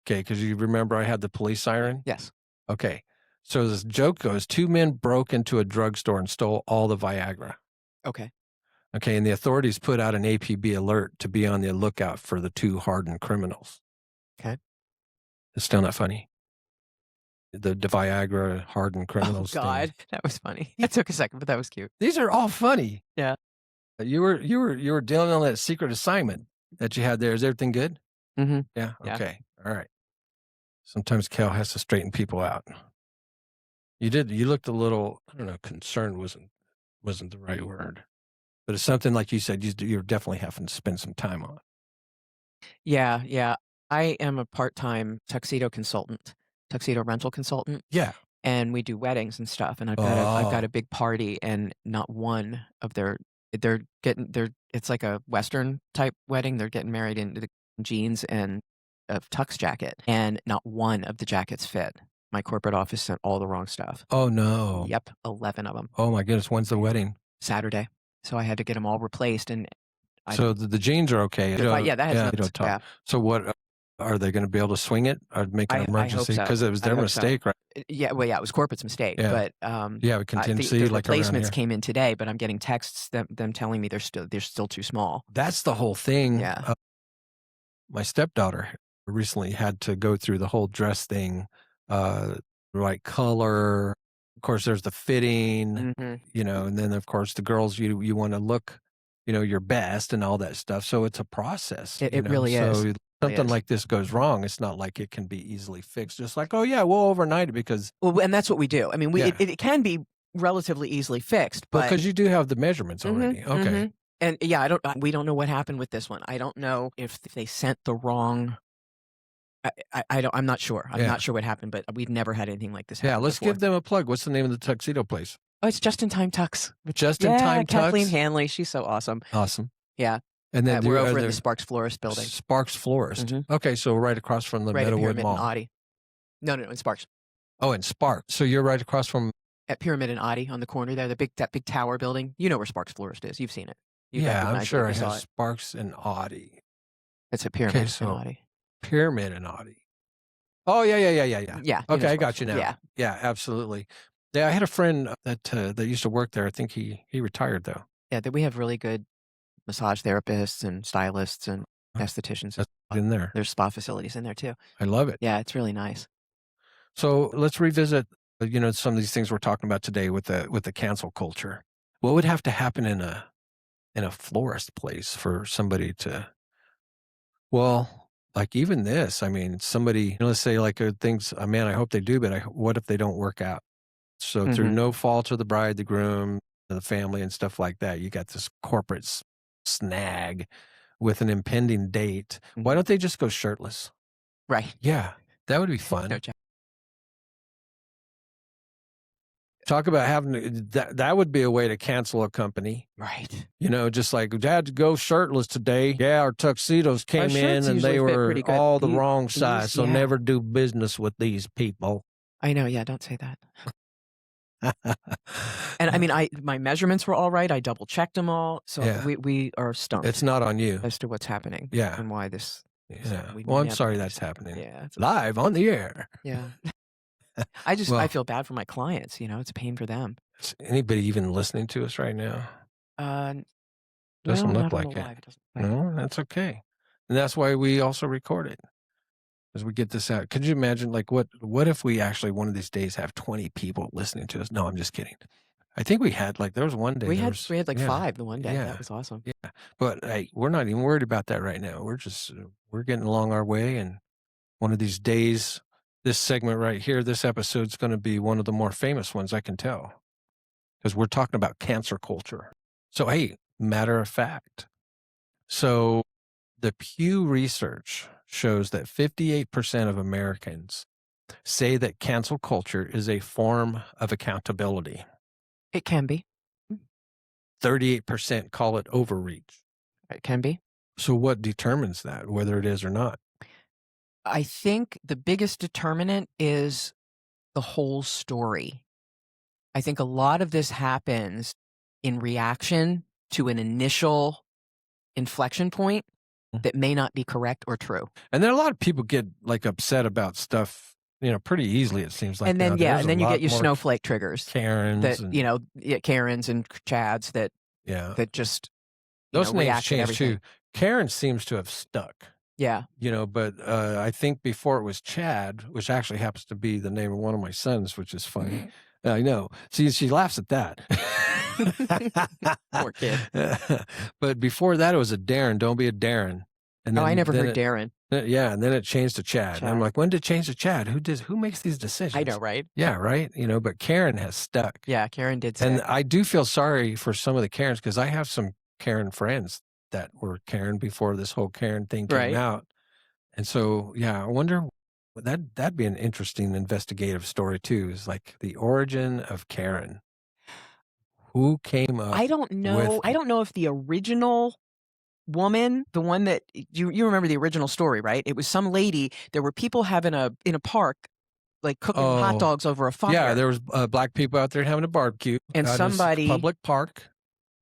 Okay, because you remember I had the police siren? Yes. Okay. So this joke goes, two men broke into a drugstore and stole all the Viagra. Okay. Okay, and the authorities put out an APB alert to be on the lookout for the two hardened criminals. Okay. It's still not funny. The Viagra hardened Oh criminals God, thing. that was funny. That took a second, but that was cute. These are all funny. Yeah. You were dealing on that secret assignment that you had there. Is everything good? Mm-hmm. Yeah. Yeah. Okay. All right. Sometimes Cal has to straighten people out. You did. You looked a little, I don't know, concerned wasn't the right word, but it's something like you said you're definitely having to spend some time on. Yeah. Yeah. I am a part-time tuxedo rental consultant, Yeah. and we do weddings and stuff. And I've got a big party, and not one of it's like a Western type wedding. They're getting married in the jeans and a tux jacket, and not one of the jackets fit. My corporate office sent all the wrong stuff. Oh no. Yep, 11 of them. Oh my goodness. When's the wedding? Saturday. So I had to get them all replaced, and So the jeans are okay. yeah, that has nothing to talk. yeah. So what are they going to be able to swing it or make an I hope emergency? so. Because it was I their hope so. mistake, right? Yeah, well, yeah, it was corporate's mistake, Yeah. but Yeah, we contingency the like around replacements here. came in today, but I'm getting texts them telling me they're still too small. That's the whole thing. Yeah. My stepdaughter recently had to go through the whole dress thing, right color. Of course, there's the fitting, Mm-hmm. and then of course the girls you want to look, your best and all that stuff. So it's a process. It really is. So something like this goes wrong, it's not like it can be easily fixed. Just like, oh yeah, we'll overnight it because and that's what we do. I mean, it can be relatively easily fixed, but because you do have the measurements already. Okay. And yeah, we don't know what happened with this one. I don't know if they sent the wrong. I'm not sure. I'm not sure what happened, but we've never had anything like this happen. Yeah, let's before. give them a plug. What's the name of the tuxedo place? Oh, it's Just in Time Tux. Just in Time Tux. Kathleen Hanley, she's so awesome. Awesome. Yeah. And then we're over in the Sparks Florist building. Sparks Florist. Okay, so right across from the right Meadowood at Pyramid Mall. And Audi. No, in Sparks. Oh, in Sparks. So you're right across from at Pyramid and Audi on the corner there, that big tower building. You know where Sparks Florist is. You've seen it. I'm sure I have Sparks and Audi. It's a Pyramid and Audi. Pyramid and Audi. Oh yeah. Yeah. Okay, I got you now. Yeah. Yeah, absolutely. Yeah, I had a friend that used to work there. I think he retired though. Yeah, we have really good massage therapists and stylists and estheticians. That's in there. There's spa facilities in there too. I love it. Yeah, it's really nice. So let's revisit, some of these things we're talking about today with the cancel culture. What would have to happen in a florist place for somebody to, well, like even this, I mean, somebody, let's say like things, man, I hope they do, but what if they don't work out? So through no fault of the bride, the groom, the family and stuff like that, you got this corporate snag with an impending date. Why don't they just go shirtless? Right. Yeah, that would be fun. No, Talk about having that would be a way to cancel a company. Right. Just like we had to go shirtless today. Yeah, our tuxedos came in and they were all the wrong size. So never do business with these people. I know. Yeah. Don't say that. And I mean, my measurements were all right. I double checked them all. So we are stumped. It's not on you as to what's happening. Yeah. And why this. Yeah. Well, I'm sorry that's happening. Yeah. It's live on the air. Yeah. I feel bad for my clients. It's a pain for them. Is anybody even listening to us right now? Doesn't look like it. No, that's okay. And that's why we also record it. As we get this out. Could you imagine like what if we actually one of these days have 20 people listening to us? No, I'm just kidding. I think we had there was one day. We had like 5 the one day. Yeah. That was awesome. Yeah. But hey, we're not even worried about that right now. We're getting along our way, and one of these days, this segment right here, this episode's going to be one of the more famous ones, I can tell. Because we're talking about cancer culture. So, hey, matter of fact. So the Pew research shows that 58% of Americans say that cancel culture is a form of accountability. It can be. 38% call it overreach. It can be. So what determines that, whether it is or not? I think the biggest determinant is the whole story. I think a lot of this happens in reaction to an initial inflection point that may not be correct or true. And then a lot of people get like upset about stuff, pretty easily, it seems like. And then, and then you get your snowflake triggers. Karens. That, Karens and Chads that just, those names react to change everything. too. Karen seems to have stuck. Yeah. But I think before it was Chad, which actually happens to be the name of one of my sons, which is funny. I know. See, she laughs at that. Poor kid. But before that, it was a Darren. Don't be a Darren. And then, I never heard Darren. Yeah, and then it changed to Chad. And I'm like, when did it change to Chad? Who makes these decisions? I know, right? Yeah, right. But Karen has stuck. Yeah, Karen did stick. And I do feel sorry for some of the Karens because I have some Karen friends that were Karen before this whole Karen thing came out. And so, I wonder, that'd be an interesting investigative story too, is like the origin of Karen. Who came up? I don't know. I don't know if the original woman, the one that you remember the original story, right? It was some lady. There were people in a park, like cooking hot dogs over a fire. Yeah, there was black people out there having a barbecue. And somebody public park.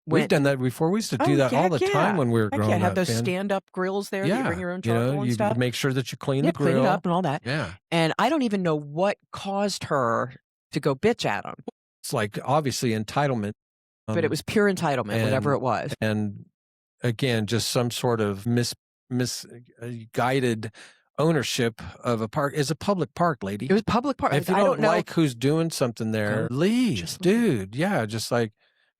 We've done that before. We used to do that all the time when we were growing up. Have those stand-up grills there. Yeah, you bring your own charcoal and stuff. You make sure that you clean the grill, clean it up and all that. Yeah. And I don't even know what caused her to go bitch at him. It's like obviously entitlement, but it was pure entitlement, whatever it was. And again, just some sort of misguided ownership of a park. It's a public park, lady. It was public park. If you don't like who's doing something there, leave, dude. Yeah, just like.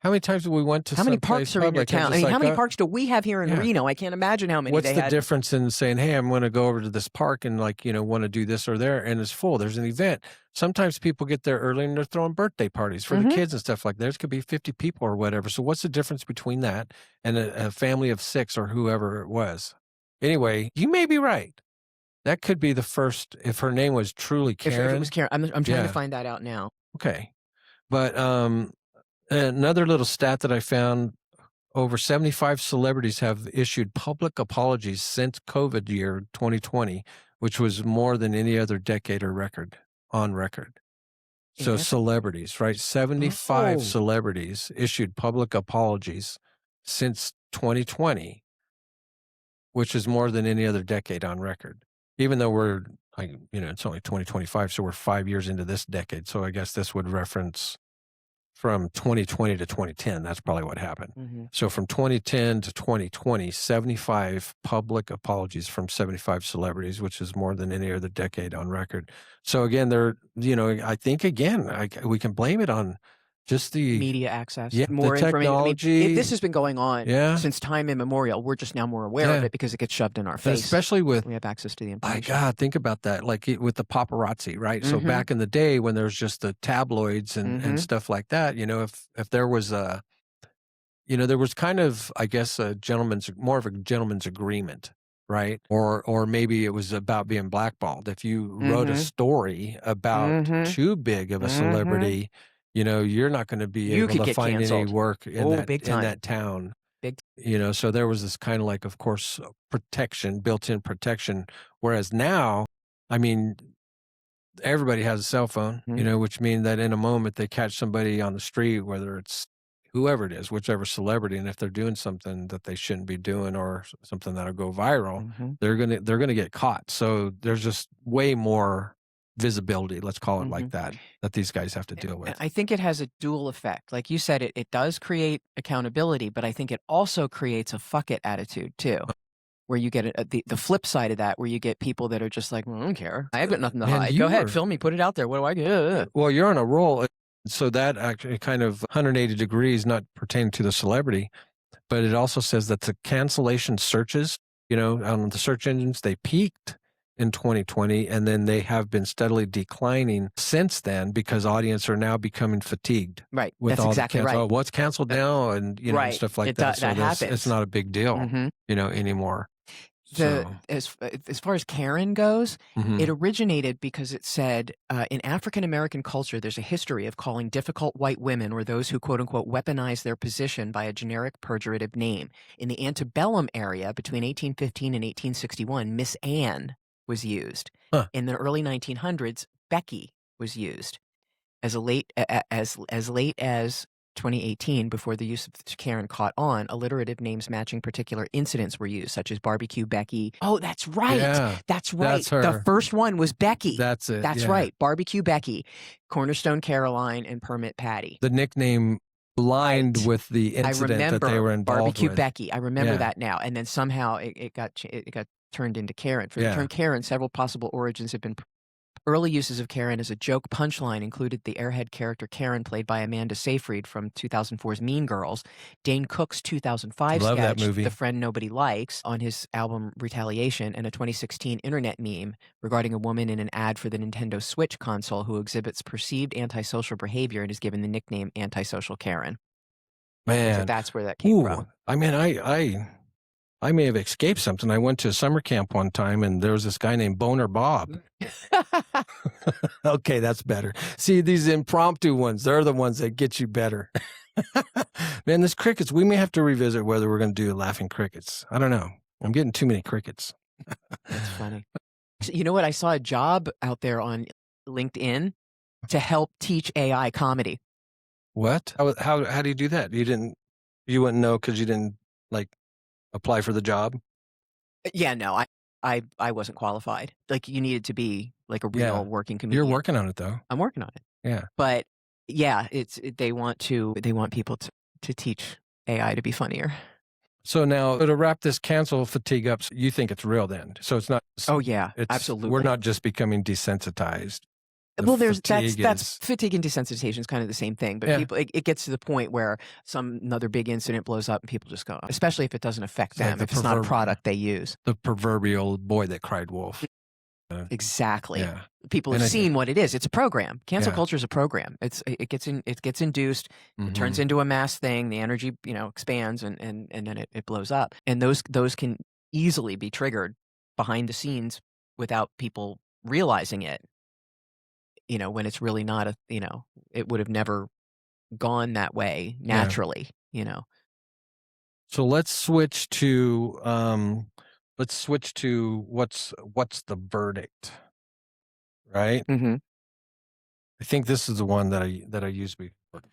How many times have we went to how many parks are in your town? I mean, how many parks do we have here in Reno? I can't imagine how many. What's the difference in saying, "Hey, I'm going to go over to this park and want to do this or there," and it's full. There's an event. Sometimes people get there early and they're throwing birthday parties for the kids and stuff like that. There could be 50 people or whatever. So what's the difference between that and a family of 6 or whoever it was? Anyway, you may be right. That could be the first. If her name was truly Karen, if it was Karen, I'm trying to find that out now. Okay, but another little stat that I found, over 75 celebrities have issued public apologies since COVID year 2020, which was more than any other decade or on record. So celebrities, right? 75 celebrities issued public apologies since 2020, which is more than any other decade on record. Even though it's only 2025, so we're 5 years into this decade. So I guess this would reference from 2020 to 2010, that's probably what happened. So from 2010 to 2020, 75 public apologies from 75 celebrities, which is more than any other decade on record. So again, I think we can blame it on just the media access, more technology. I mean, this has been going on since time immemorial. We're just now more aware of it because it gets shoved in our face. Especially we have access to the information. My God, think about that. Like with the paparazzi, right? So back in the day when there was just the tabloids and stuff like that, if there was there was kind of, I guess, more of a gentleman's agreement, right? Or maybe it was about being blackballed. If you wrote a story about too big of a celebrity, you're not going to be able to find any work in that town. So there was this kind of like, of course, built-in protection. Whereas now, I mean, everybody has a cell phone, which means that in a moment they catch somebody on the street, whether it's whoever it is, whichever celebrity, and if they're doing something that they shouldn't be doing or something that'll go viral, they're gonna get caught. So there's just way more visibility, let's call it like that these guys have to deal with. I think it has a dual effect. Like you said, it does create accountability, but I think it also creates a fuck it attitude too, where you get the flip side of that, where you get people that are just like, well, I don't care. I've got nothing to hide. Go ahead, film me, put it out there. What do I get? Well, you're on a roll. So that actually kind of 180 degrees, not pertaining to the celebrity, but it also says that the cancellation searches, on the search engines, they peaked in 2020, and then they have been steadily declining since then because audience are now becoming fatigued. Right. With That's all exactly the right. Oh, what's canceled now, and and Right. stuff like It that. do- So that it's happens. not a big deal, Mhm. anymore. So As far as Karen goes, mhm. it originated because it said in African American culture, there's a history of calling difficult white women or those who quote unquote weaponize their position by a generic pejorative name. In the antebellum area between 1815 and 1861, Miss Anne was used. Huh. In the early 1900s, Becky was used. As late as 2018, before the use of Karen caught on, alliterative names matching particular incidents were used, such as Barbecue Becky. Oh, that's right. Yeah, That's right. that's her. The first one was Becky. That's it. That's yeah. right. Barbecue Becky, Cornerstone Caroline, and Permit Patty. The nickname aligned Right. with the I incident that they remember were involved Barbecue with. Becky. I remember Yeah. that now. And then somehow it got turned into Karen. For the term Karen, several possible origins have been. Early uses of Karen as a joke punchline included the airhead character Karen, played by Amanda Seyfried from 2004's Mean Girls, Dane Cook's 2005 Love that sketch, movie. The Friend Nobody Likes, on his album Retaliation, and a 2016 internet meme regarding a woman in an ad for the Nintendo Switch console who exhibits perceived antisocial behavior and is given the nickname Antisocial Karen. Man. So that's where that came from. I mean, I may have escaped something. I went to a summer camp one time, and there was this guy named Boner Bob. Okay, that's better. See, these impromptu ones, they're the ones that get you better. Man, this crickets, we may have to revisit whether we're going to do laughing crickets. I don't know. I'm getting too many crickets. That's funny. You know what? I saw a job out there on LinkedIn to help teach AI comedy. What? How do you do that? You wouldn't know because you didn't apply for the job? Yeah, no, I wasn't qualified. Like, you needed to be like a real working comedian. You're working on it though. I'm working on it. Yeah. But yeah, they want people to teach AI to be funnier. So now to wrap this cancel fatigue up, you think it's real then? So it's not. Oh yeah, absolutely. We're not just becoming desensitized. Well, that's fatigue and desensitization is kind of the same thing, but people, it gets to the point where another big incident blows up and people just go, especially if it doesn't affect them, if it's not a product they use. The proverbial boy that cried wolf. Exactly. Yeah. People have seen what it is. It's a program. Cancel culture is a program. It gets induced. It turns into a mass thing. The energy, expands and then it blows up. And those can easily be triggered behind the scenes without people realizing it. When it's really not it would have never gone that way naturally, So let's switch to what's the verdict, right? Mm-hmm. I think this is the one that I used before.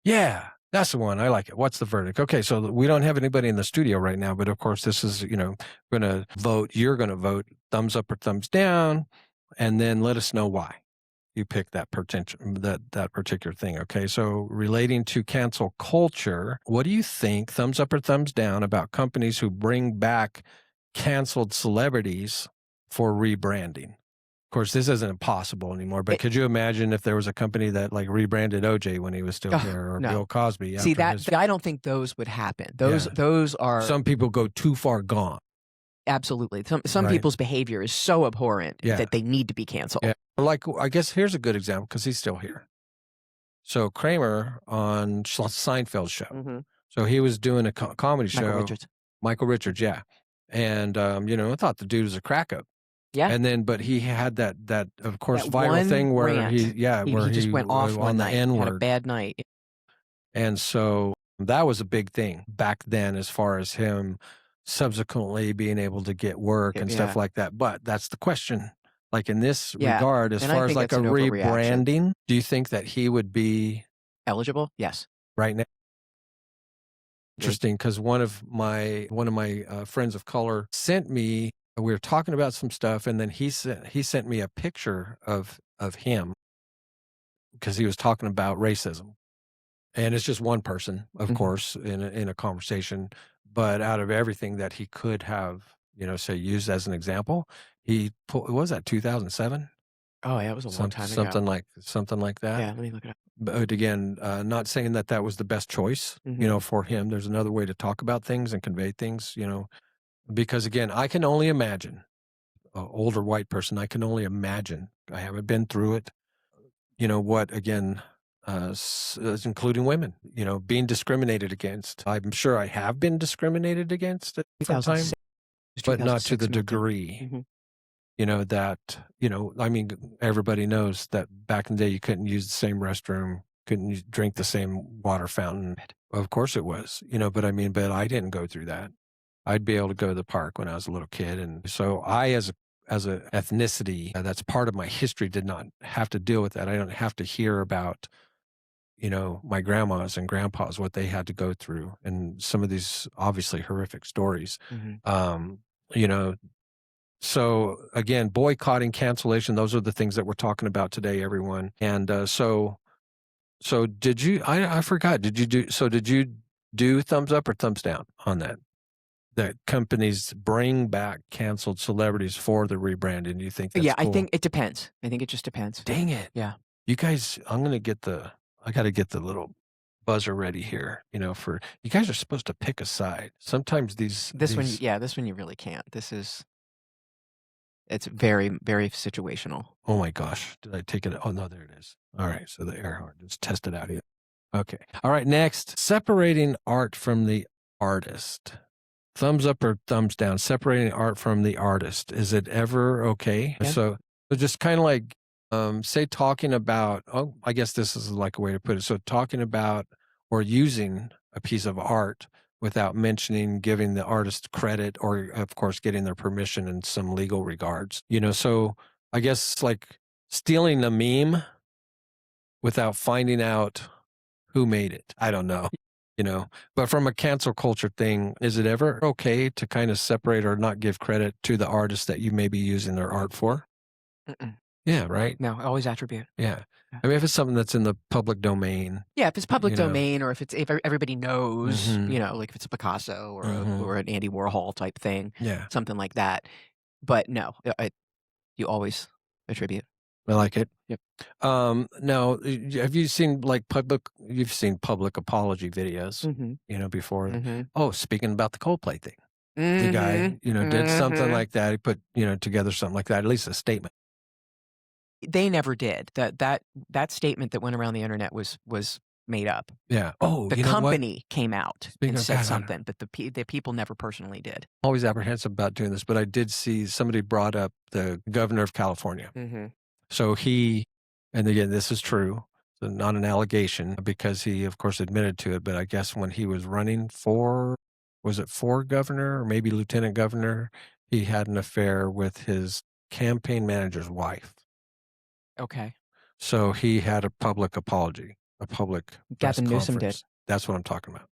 Yeah, that's the one. I like it. What's the verdict? Okay, so we don't have anybody in the studio right now, but of course this is, going to vote. You're going to vote thumbs up or thumbs down, and then let us know why you picked that particular thing. Okay, so relating to cancel culture, what do you think, thumbs up or thumbs down, about companies who bring back canceled celebrities for rebranding? Of course, this isn't possible anymore, but could you imagine if there was a company that rebranded OJ when he was still here, or Bill Cosby? See, I don't think those would happen. Those are, some people go too far gone. Absolutely. Some people's behavior is so abhorrent that they need to be canceled. Yeah. I guess here's a good example because he's still here. So Kramer on Seinfeld's show. Mm-hmm. So he was doing a comedy show. Michael Richards, yeah. And, I thought the dude was a crack up. Yeah. And then, but he had that of course, viral thing where rant. he just went off on the N-word. Had a bad night. And so that was a big thing back then as far as him subsequently being able to get work and stuff like that. But that's the question. Like in this regard, as far as a rebranding, do you think that he would be eligible? Yes. Right now. Interesting, because one of my friends of color sent me. We were talking about some stuff, and then he sent me a picture of him because he was talking about racism, and it's just one person, of course, in a conversation. But out of everything that he could have, say used as an example, what was that, 2007? Oh yeah, it was a long time ago. Something like that. Yeah, let me look it up. But again, not saying that was the best choice, for him. There's another way to talk about things and convey things, because again, I can only imagine, an older white person, I can only imagine. I haven't been through it. What, again, including women, being discriminated against. I'm sure I have been discriminated against at different times, 2006. but not to the 2006 degree, Mhm. that, I mean, everybody knows that back in the day, you couldn't use the same restroom, couldn't drink the same water fountain. Of course it was, but I didn't go through that. I'd be able to go to the park when I was a little kid. And so as a ethnicity, that's part of my history, did not have to deal with that. I don't have to hear about, my grandmas and grandpas, what they had to go through, and some of these obviously horrific stories. Mhm. You know, so again, boycotting, cancellation, those are the things that we're talking about today, everyone. And so did you, I forgot, did you do thumbs up or thumbs down on that? That companies bring back canceled celebrities for the rebranding. Do you think that's Yeah, I cool? think it depends. I think it just depends. Dang it. Yeah. You guys, I got to get the little buzzer ready here, for you guys are supposed to pick a side. Sometimes This one you really can't. It's very, very situational. Oh my gosh, did I take it? Oh no, there it is. All right, so the air horn, let's test it out here. Okay. All right, next, separating art from the artist. Thumbs up or thumbs down, separating art from the artist. Is it ever okay? Yeah. So just kind of like, say talking about, I guess this is like a way to put it. So talking about or using a piece of art without mentioning, giving the artist credit, or of course, getting their permission in some legal regards, so I guess like stealing a meme without finding out who made it. I don't know, but from a cancel culture thing, is it ever okay to kind of separate or not give credit to the artist that you may be using their art for? Mm-mm. Yeah, right. No, always attribute. Yeah. Yeah. I mean, if it's something that's in the public domain. Yeah, if it's public domain, or if everybody knows, Mhm. like if it's a Picasso or Mhm. or an Andy Warhol type thing, Yeah, something like that. But no, you always attribute. I like it. Yep. Now, have you seen like you've seen public apology videos, Mhm. before? Mhm. Oh, speaking about the Coldplay thing, the Mhm. guy, did something Mhm. like that. He put, together something like that, at least a statement. They never did. That statement that went around the internet was made up. Yeah. Oh, The you know what? company came out Speaking and of said God, something, but the people never personally did. always apprehensive about doing this, but I did see somebody brought up the governor of California. Mhm. So and again, this is true, so not an allegation, because he, of course, admitted to it. But I guess when he was running was it for governor or maybe lieutenant governor, he had an affair with his campaign manager's wife. Okay. So he had a public apology, a public press Gavin Newsom did. conference. That's what I'm talking about.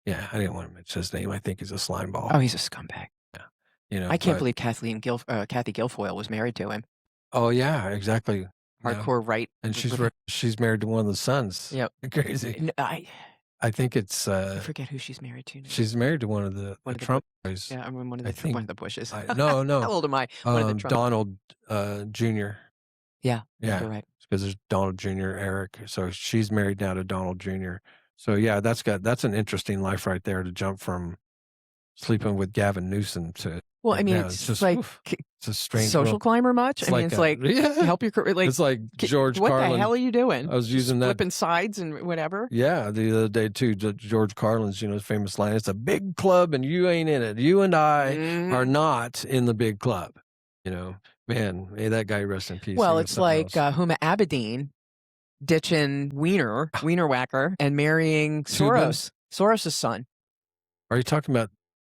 Yeah, I didn't want to mention his name. I think he's a slime ball. Oh, he's a scumbag. I can't But believe Kathy Guilfoyle was married to him. oh yeah, exactly. Yeah. Hardcore right. And she's married to one of the sons. Yep. Crazy. I think it's I forget who she's married to now. she's married to one of the Trump boys. Yeah, I mean one of I the think one of the Bushes. no, How old am I? One of the Trump. Donald Jr. Yeah, Yeah, you're right. because there's Donald Jr. Eric. So she's married now to Donald Jr. So yeah, that's an interesting life right there, to jump from sleeping with Gavin Newsom to Well, I mean, now. it's just like it's a strange social world. climber much. It's I mean, it's like yeah. help your career. Like It's like George what Carlin. the hell are you doing? I was using that. Flipping sides and whatever. Yeah, the other day too, George Carlin's, famous line, "It's a big club and you ain't in it. You and I are not in the big club." Man, may that guy rest in peace. Well, He was it's something like else. Huma Abedin ditching Wiener Whacker, and marrying Tubin? Soros' son. Are you talking about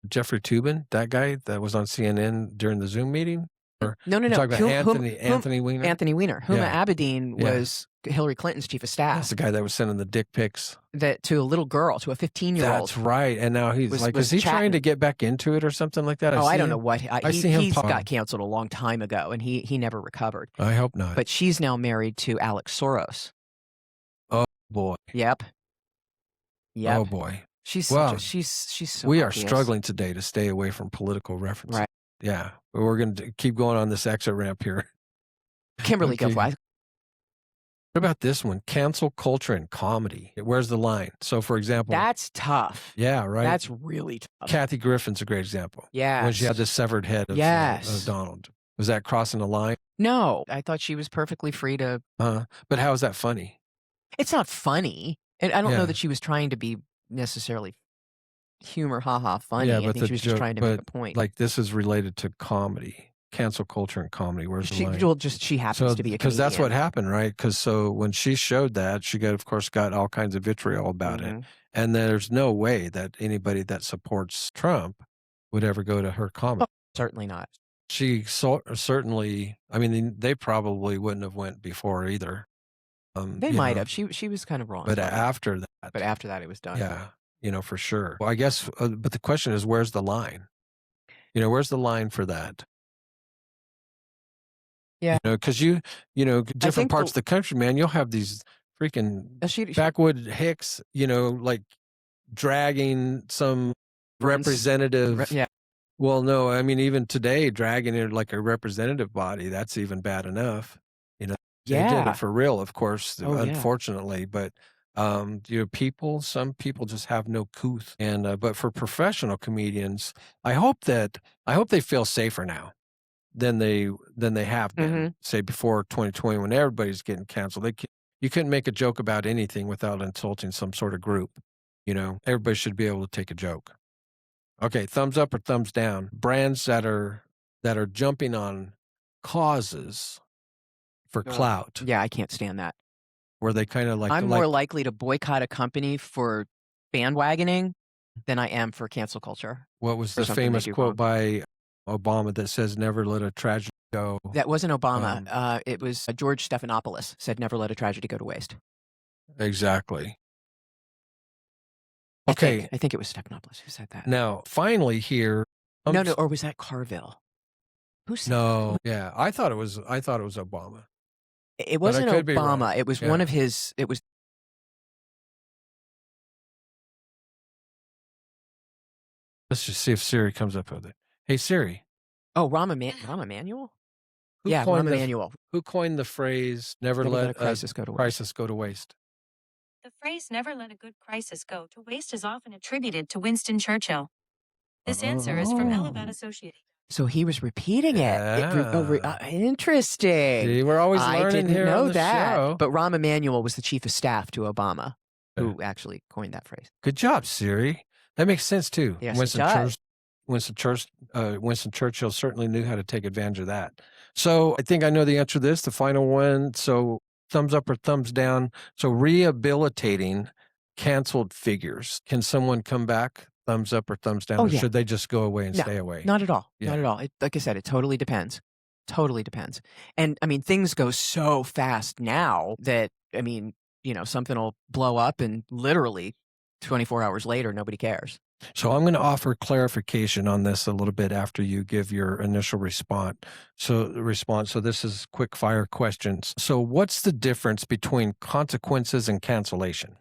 Jeffrey Tubin, that guy that was on CNN during the Zoom meeting? Or No. you're talking about Anthony Weiner? Anthony Weiner. Huma Yeah. Abedin Yeah. was Hillary Clinton's chief of That's staff. the guy that was sending the dick pics. That to a little girl, to a 15-year-old. That's right. And now he's like, was is he trying chatting. to get back into it or something like that? I don't know what. I see him He's pop. got canceled a long time ago, and he never recovered. I hope not. But she's now married to Alex Soros. Oh boy. Yep. Oh boy. She's Well, she's so we are obvious. struggling today to stay away from political references. Right. Yeah. But we're going to keep going on this exit ramp here. Kimberly Okay. Guilfoyle. What about this one? Cancel culture and comedy. Where's the line? So, for example, That's tough. yeah, right. That's really tough. Kathy Griffin's a great example. Yes. When she had the severed head of Yes. Donald. Was that crossing the line? No, I thought she was perfectly free to. But how is that funny? It's not funny. And I don't know Yeah. that she was trying to be necessarily humor, haha, funny. Yeah, I but think the she was just joke, trying to make a point. like this is related to comedy, cancel culture and comedy. Where's the line? Well, just she happens to be a because that's what comedian. happened, right? Because so when she showed that, she got, of course, got all kinds of vitriol about it, and there's no way that anybody that supports Trump would ever go to her comedy. Oh, certainly not. She certainly. I mean, they probably wouldn't have went before either. They might have. She was kind of wrong. But after that, it was done. Yeah, for sure. Well, I guess, but the question is, where's the line? Where's the line for that? Yeah. Because different parts of the country, man, you'll have these freaking backwood hicks, like dragging some representative. Yeah. Well, no, I mean, even today, dragging it like a representative body, that's even bad enough. They did it for real, of course, unfortunately, but some people just have no couth. And but for professional comedians, I hope they feel safer now than they have been, say, before 2020, when everybody's getting canceled. You couldn't make a joke about anything without insulting some sort of group. Everybody should be able to take a joke. Okay, thumbs up or thumbs down. Brands that are jumping on causes for clout. Yeah, I can't stand that. Where they kind of I'm more likely to boycott a company for bandwagoning than I am for cancel culture. What was the famous quote by Obama that says, "Never let a tragedy go"? That wasn't Obama. It was George Stephanopoulos said, "Never let a tragedy go to waste." Exactly. Okay. I think it was Stephanopoulos who said that. Now, finally here. No, or was that Carville? Who said that? No, yeah. I thought it was Obama. It wasn't Obama. It was one of his. It was. Let's just see if Siri comes up with it. Hey, Siri. Oh, Rahm Emanuel? Rahm Emanuel. Who coined the phrase, never let a crisis go to waste? The phrase, never let a good crisis go to waste, is often attributed to Winston Churchill. This answer is from Elevat Associates. So he was repeating it. Interesting. See, we're always learning here on the show. But Rahm Emanuel was the chief of staff to Obama, who actually coined that phrase. Good job, Siri. That makes sense too. Yes, it does. Winston Churchill certainly knew how to take advantage of that. So I think I know the answer to this, the final one. So thumbs up or thumbs down. So rehabilitating canceled figures. Can someone come back? Thumbs up or thumbs down? Or should they just go away and stay away? Not at all. Yeah. Not at all. Like I said, it totally depends. Totally depends. And I mean, things go so fast now that, I mean, something will blow up and literally 24 hours later, nobody cares. So I'm going to offer clarification on this a little bit after you give your initial response. So this is quick fire questions. So what's the difference between consequences and cancellation?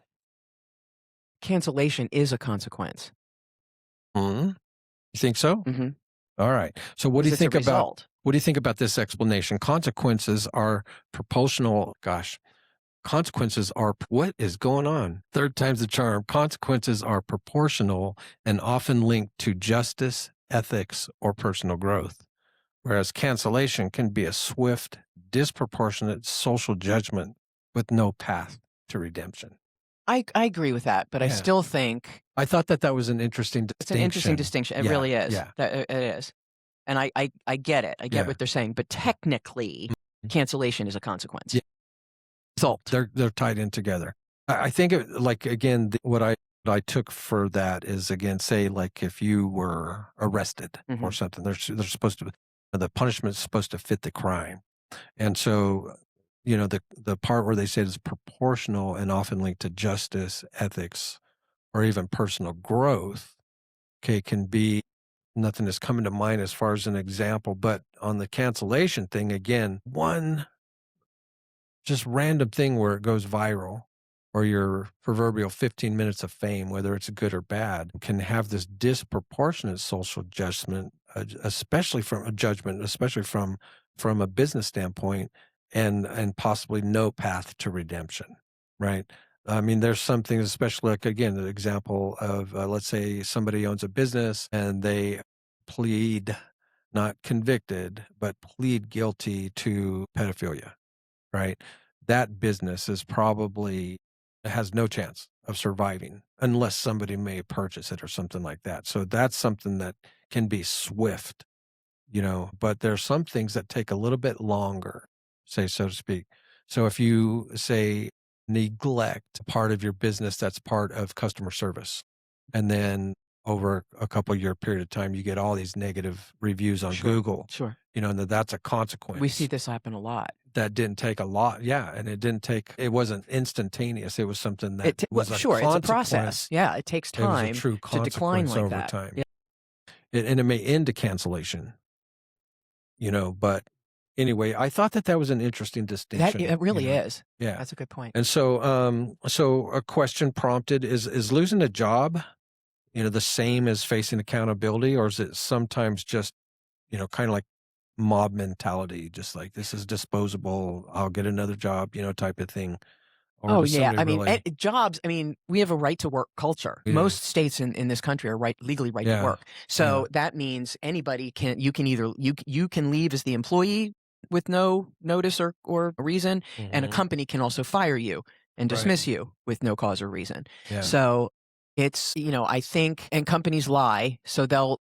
Cancellation is a consequence. You think so? Mm-hmm. All right. So what do you think about this explanation? Consequences are proportional. Gosh. Consequences are, what is going on? Third time's the charm. Consequences are proportional and often linked to justice, ethics, or personal growth. Whereas cancellation can be a swift, disproportionate social judgment with no path to redemption. I agree with that, but I still think... I thought that was an interesting distinction. It's an interesting distinction. It really is. Yeah. It is. And I get it. I get what they're saying. But technically, cancellation is a consequence. Yeah. Result. They're tied in together. I think, what I took for that is, again, say, like if you were arrested or something, they're supposed to... The punishment is supposed to fit the crime. And so... the part where they say it's proportional and often linked to justice, ethics, or even personal growth, can be, nothing is coming to mind as far as an example. But on the cancellation thing, again, one just random thing where it goes viral, or your proverbial 15 minutes of fame, whether it's good or bad, can have this disproportionate social judgment, especially from a business standpoint. and possibly no path to redemption, right? I mean, there's some things, especially like, again, the example of, let's say somebody owns a business and they plead, not convicted, but plead guilty to pedophilia, right? That business is probably has no chance of surviving unless somebody may purchase it or something like that. So that's something that can be swift, but there's some things that take a little bit longer, say, so to speak. So if you say neglect part of your business that's part of customer service, and then over a couple year period of time, you get all these negative reviews on Google, Sure. and that's a consequence. We see this happen a lot. That didn't take a lot. Yeah. And it wasn't instantaneous. It was something that was a sure, it's a consequence. process. Yeah, it takes It was a time true to decline consequence like over that. time. Yeah. And it may end to cancellation, but anyway, I thought that was an interesting distinction. It really is. Yeah. That's a good point. And so, so a question prompted is losing a job, the same as facing accountability, or is it sometimes just, kind of like mob mentality, just like this is disposable, I'll get another job, type of thing? Or Oh does yeah, somebody I mean, really... jobs. I mean, we have a right to work culture. Yeah. Most states in this country are legally right to work. So that means anybody can. You can either you can leave as the employee with no notice or reason, and a company can also fire you and dismiss you with no cause or reason. Yeah. So it's I think, and companies lie, so they'll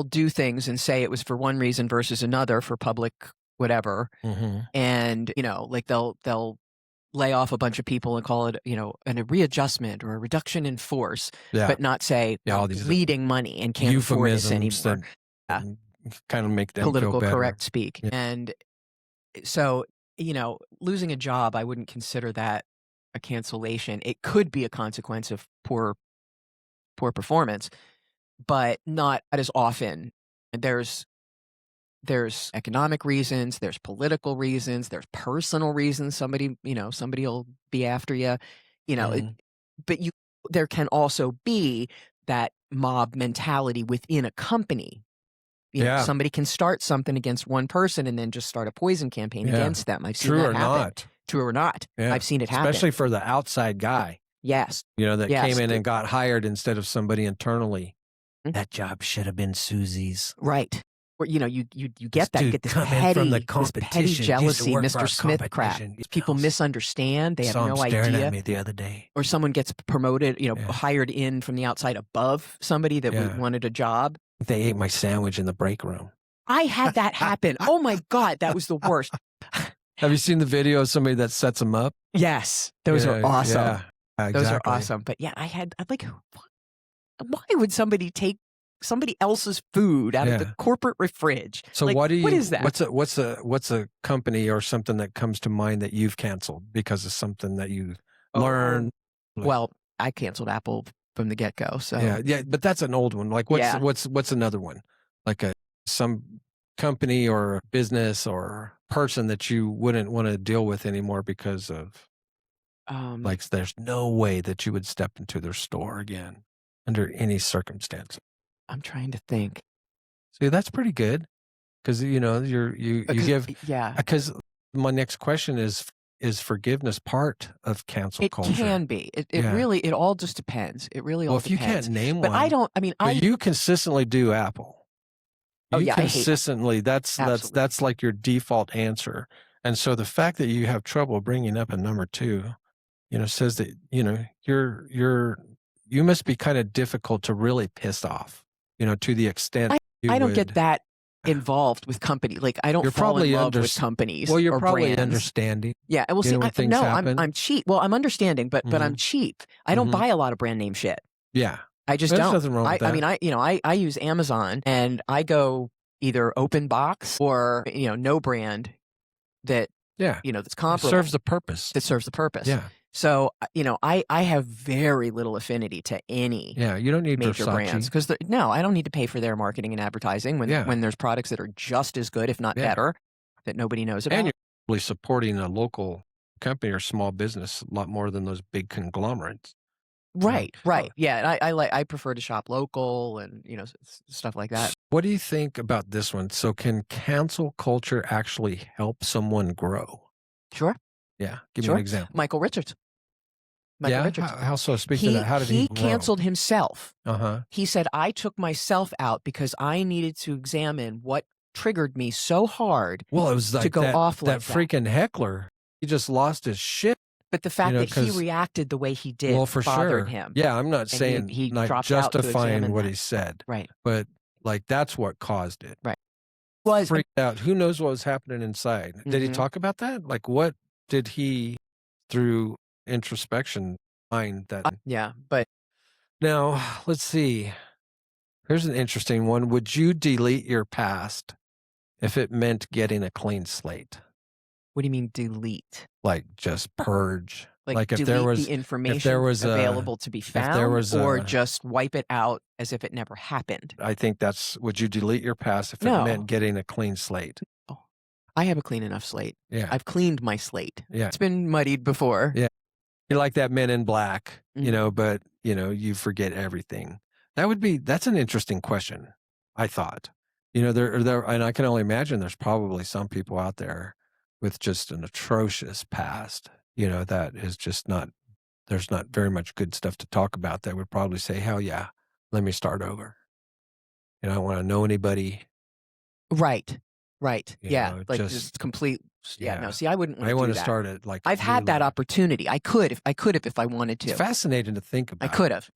do things and say it was for one reason versus another for public whatever, and like they'll lay off a bunch of people and call it, a readjustment or a reduction in force, but not say all these bleeding money and can't afford this anymore. Kind of make them Political feel better. correct speak. Yeah. And so, losing a job, I wouldn't consider that a cancellation. It could be a consequence of poor performance, but not as often. There's economic reasons, there's political reasons, there's personal reasons. Somebody will be after you, but there can also be that mob mentality within a company. Somebody can start something against one person and then just start a poison campaign against them. I've seen that happen. True or not. Yeah. I've seen it happen. Especially for the outside guy. Yes. That came in and got hired instead of somebody internally. That job should have been Susie's. Right. Or, you get that, get this petty jealousy, Mr. Smith crap. People misunderstand. They have no idea. Staring at me the other day. Or someone gets promoted, hired in from the outside above somebody that wanted a job. They ate my sandwich in the break room. I had that happen. Oh my God, that was the worst. Have you seen the video of somebody that sets them up? Yes. Those are awesome. Yeah, exactly. Those are awesome. But yeah, I'm like, why would somebody take somebody else's food out of the corporate fridge? So like, what is that? What's a company or something that comes to mind that you've canceled because of something that you learned? Well, I canceled Apple from the get-go. So yeah, but that's an old one. Like what's another one? Like some company or business or person that you wouldn't want to deal with anymore because of like there's no way that you would step into their store again under any circumstance. I'm trying to think. See, that's pretty good because you give because my next question is forgiveness part of cancel culture? It can be. It really, it all just depends. It really all depends. If you can't name but one. But you consistently do Apple. Consistently. That's like your default answer. And so the fact that you have trouble bringing up a number two, says that, you must be kind of difficult to really piss off, to the extent I don't get that involved with company. Like I don't fall in love with companies. Well, you're or probably brands. Understanding. Yeah, we'll see. I'm cheap. Well, I'm understanding, but I'm cheap. I don't buy a lot of brand name shit. Yeah, I just There's don't. Nothing wrong with that. I use Amazon and I go either open box or no brand that that's comparable. Serves the purpose. That serves the purpose. Yeah. So, I have very little affinity to any you don't need major Versace. brands because I don't need to pay for their marketing and advertising when there's products that are just as good, if not better, that nobody knows about. And you're probably supporting a local company or small business a lot more than those big conglomerates. Right. Yeah, and I prefer to shop local and, stuff like that. What do you think about this one? So can cancel culture actually help someone grow? Sure. Yeah. Give me an example. Michael Richards. Yeah. How so? Speak to that. How did he grow? Canceled himself. Uh-huh. He said, I took myself out because I needed to examine what triggered me so hard. Well, it was like to go off like that freaking heckler. He just lost his shit. But the fact that he reacted the way he did bothered him. Yeah, I'm not saying he not justifying what he said. Right. But like that's what caused it. Right. Freaked out. Who knows what was happening inside? Did he talk about that? Like what did he through introspection find that? Yeah, but now let's see. Here's an interesting one. Would you delete your past if it meant getting a clean slate? What do you mean delete? Like just purge. Like if delete there was the information available to be found, or just wipe it out as if it never happened. I think would you delete your past if it meant getting a clean slate? Oh, I have a clean enough slate. Yeah. I've cleaned my slate. Yeah. It's been muddied before. Yeah. You're like that Men in Black, but you forget everything. That's an interesting question, I thought. There, and I can only imagine there's probably some people out there with just an atrocious past, that is just there's not very much good stuff to talk about that would probably say, hell yeah, let me start over. I don't want to know anybody. Right. Yeah. Like just complete. Yeah. No, see, I wouldn't want to do that. I want to start it like I've had that opportunity. I could have if I wanted to. It's fascinating to think about. I could have.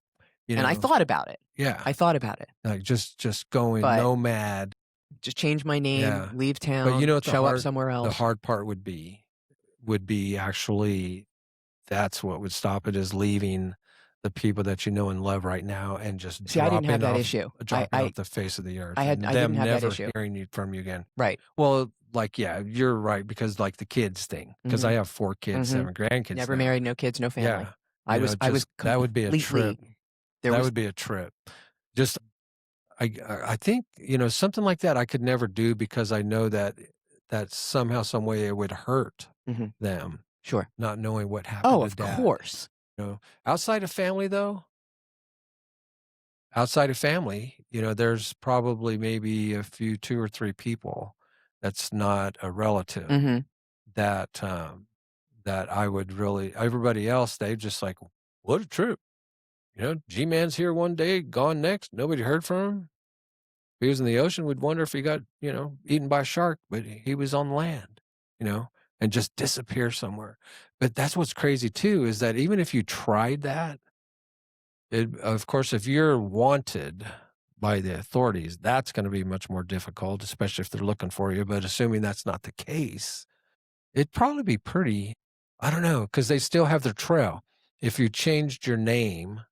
And I thought about it. Yeah. I thought about it. Like just going nomad. Just change my name, leave town, but show up somewhere else. The hard part would be actually that's what would stop it, is leaving the people that you know and love right now and just I didn't have that issue. Dropping off the face of the earth. I didn't have that issue. Hearing from you again. Right. Well, like, yeah, you're right, because like the kids thing, because I have 4 kids, 7 grandkids. Never married, no kids, no family. Yeah. I was that would be a trip. That would be a trip. Just I think, something like that I could never do, because I know that somehow, some way it would hurt them. Sure. Not knowing what happened to Dad. Of course. Outside of family, though, there's probably maybe a few, 2 or 3 people that's not a relative that I would really, everybody else, they just like, what a trip. G-Man's here one day, gone next. Nobody heard from him. If he was in the ocean, we'd wonder if he got, eaten by a shark, but he was on land, and just disappear somewhere. But that's what's crazy too, is that even if you tried that, of course, if you're wanted by the authorities, that's going to be much more difficult, especially if they're looking for you. But assuming that's not the case, it'd probably be pretty, I don't know, because they still have their trail. If you changed your name,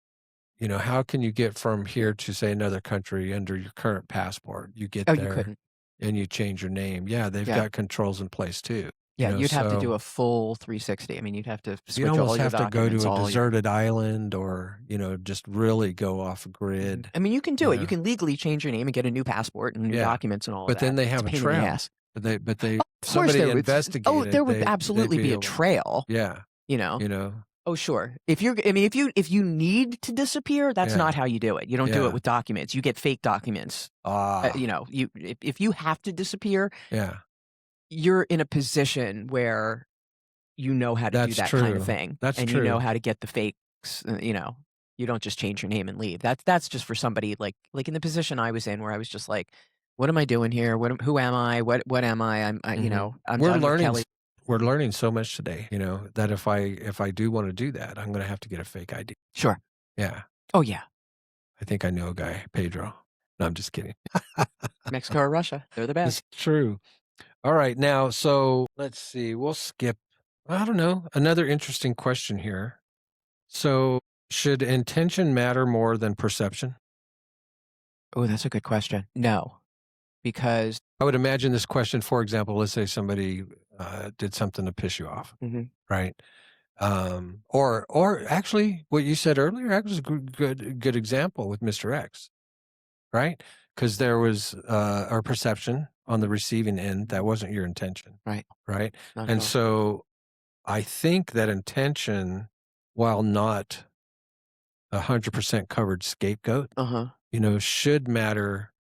how can you get from here to, say, another country under your current passport? You get there, you couldn't. And you change your name. Yeah, they've got controls in place too. Yeah, you'd have to do a full 360. I mean, you'd have to switch all your almost have to go documents, to a deserted island, or, just really go off grid. I mean, you can do it. You can legally change your name and get a new passport and new documents and all But that. then they have a trail. But they somebody investigated. Oh, there would absolutely be a trail. Yeah. Oh, sure. If you need to disappear, that's not how you do it. You don't do it with documents. You get fake documents. If you have to disappear, you're in a position where you know how to do that kind of thing. That's true. You know how to get the fakes. You don't just change your name and leave. That's just for somebody like in the position I was in, where I was just like, what am I doing here? Who am I? What am I? I'm We're learning. We're learning so much today, that if I do want to do that, I'm going to have to get a fake ID. Sure. Yeah. Oh, yeah. I think I know a guy, Pedro. No, I'm just kidding. Mexico or Russia, they're the best. It's true. All right. Now, so let's see. We'll skip, I don't know, another interesting question here. So should intention matter more than perception? Oh, that's a good question. No, because I would imagine this question, for example, let's say somebody did something to piss you off, right? Or actually, what you said earlier, that was a good example with Mr. X, right? Because there was a perception on the receiving end that wasn't your intention, right? And so, I think that intention, while not 100% covered scapegoat, Uh-huh. should matter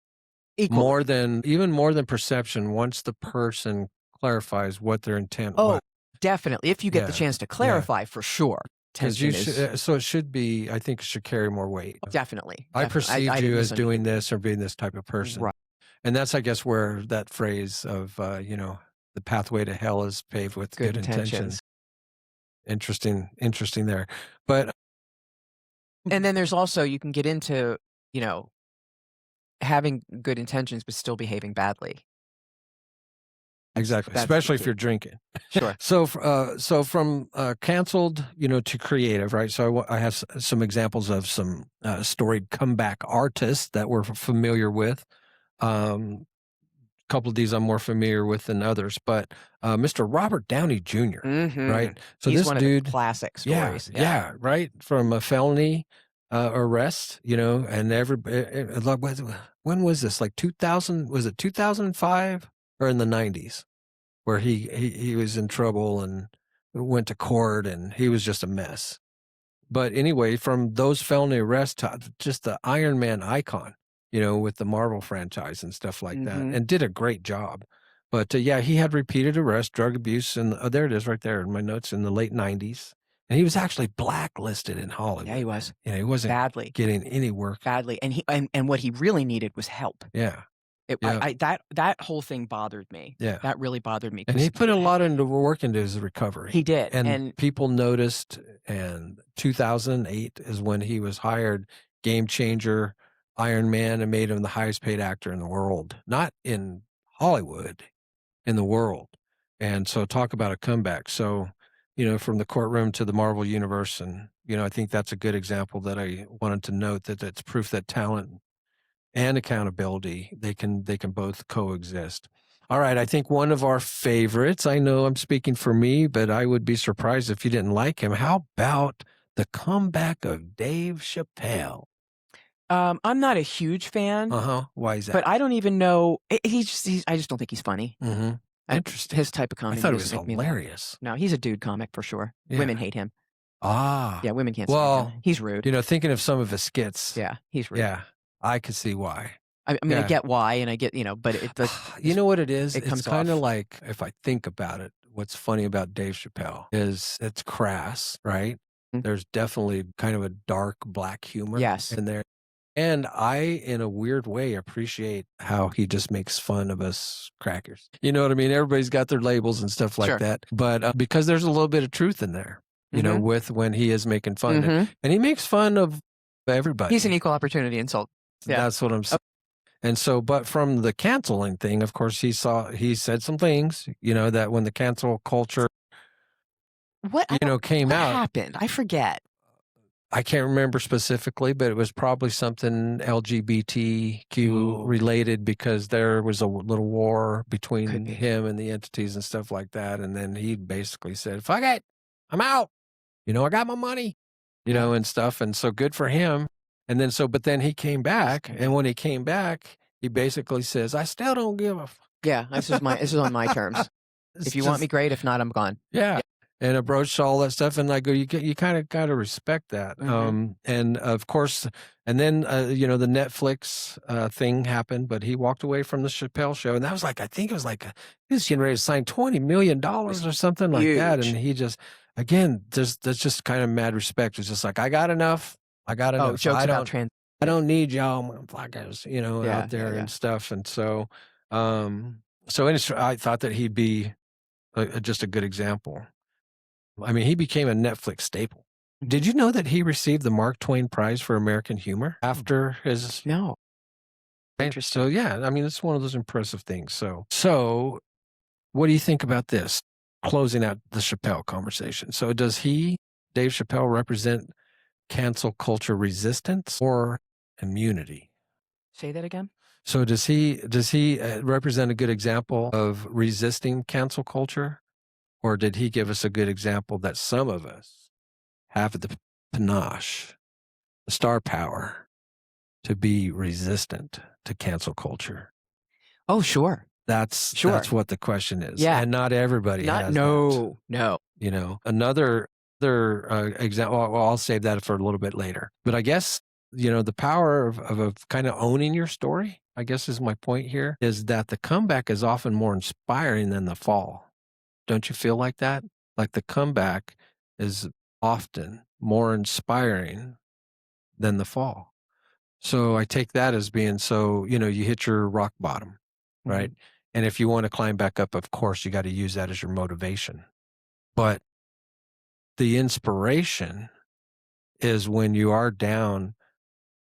Equally. even more than perception once the person clarifies what their intent Oh, was. definitely. If you get the Yeah, chance to yeah. clarify, for sure. Because so it should be, I think it should carry more weight. Definitely. I Definitely. perceived you didn't as doing misunderstand. this or being this type of person. Right. And that's, I guess, where that phrase of, the pathway to hell is paved with Good good intentions. intentions. Interesting there. But And then there's also, you can get into, having good intentions but still behaving badly. exactly, That's the especially if key. you're drinking. Sure. So, from canceled, to creative, right? So I have some examples of some storied comeback artists that we're familiar with. Couple of these I'm more familiar with than others, but Mr. Robert Downey Jr., right? So He's this one dude, of the classic stories. yeah, right, from a felony arrest, and when was this? Like 2000? Was it 2005 or in the 90s? Where he was in trouble and went to court and he was just a mess. But anyway, from those felony arrests to just the Iron Man icon, with the Marvel franchise and stuff like that, and did a great job. But yeah, he had repeated arrests, drug abuse, and there it is right there in my notes, in the late 90s. And he was actually blacklisted in Hollywood. Yeah, he was. He wasn't Badly. getting any work. Badly. And and what he really needed was help. Yeah. That whole thing bothered me. Yeah. That really bothered me. And he put a lot into work into his recovery. He did. And people noticed, and 2008 is when he was hired game changer Iron Man and made him the highest paid actor in the world. Not in Hollywood, in the world. And so talk about a comeback. So, from the courtroom to the Marvel universe. And, I think that's a good example that I wanted to note, that it's proof that talent and accountability, they can both coexist. All right, I think one of our favorites, I know I'm speaking for me, but I would be surprised if you didn't like him. How about the comeback of Dave Chappelle? I'm not a huge fan. Why is that? But I don't even know. I just don't think he's funny. Interesting. His type of comedy. I thought it was hilarious. No, he's a dude comic for sure. Yeah. Women hate him. Yeah, women can't stand him. He's rude. Thinking of some of his skits. Yeah, he's rude. Yeah, I could see why. I mean, I get why, and I get, but you know what it is? It's kind of like, if I think about it, what's funny about Dave Chappelle is it's crass, right? There's definitely kind of a dark black humor in there. And I, in a weird way, appreciate how he just makes fun of us crackers. You know what I mean? Everybody's got their labels and stuff like that. But because there's a little bit of truth in there, with when he is making fun. And he makes fun of everybody. He's an equal opportunity insult. Yeah. That's what I'm saying. And so, but from the canceling thing, of course, he said some things, that when the cancel culture, came what out. happened? I forget. I can't remember specifically, but it was probably something LGBTQ related, because there was a little war between him and the entities and stuff like that. And then he basically said, fuck it, I'm out. I got my money, and stuff. And so good for him. And then but then he came back. And when he came back, he basically says, I still don't give a fuck. Yeah, this is on my terms. If you want me, great. If not, I'm gone. Yeah. And approached all that stuff, and I go, you kind of got to respect that. And of course, and then the Netflix thing happened, but he walked away from the Chappelle show, and that was like, I think it was like he was getting ready to sign $20 million or something like that, and he just, again, that's just kind of mad respect. It's just like, I got enough. Oh, jokes about trans. I don't need y'all motherfuckers, out there and stuff, and so I thought that he'd be just a good example. I mean, he became a Netflix staple. Did you know that he received the Mark Twain Prize for American Humor after his? No. Interesting. So yeah, I mean, it's one of those impressive things. So what do you think about this? Closing out the Chappelle conversation. So does Dave Chappelle, represent cancel culture resistance or immunity? Say that again. So does he represent a good example of resisting cancel culture? Or did he give us a good example that some of us have the panache, the star power, to be resistant to cancel culture? Oh, sure. That's what the question is. Yeah. And not everybody has no. that. Another Other example, well, I'll save that for a little bit later. But I guess, the power of kind of owning your story, I guess is my point here, is that the comeback is often more inspiring than the fall. Don't you feel like that? Like the comeback is often more inspiring than the fall. So I take that as being so, you hit your rock bottom, right? Mhm. And if you want to climb back up, of course, you got to use that as your motivation. But the inspiration is when you are down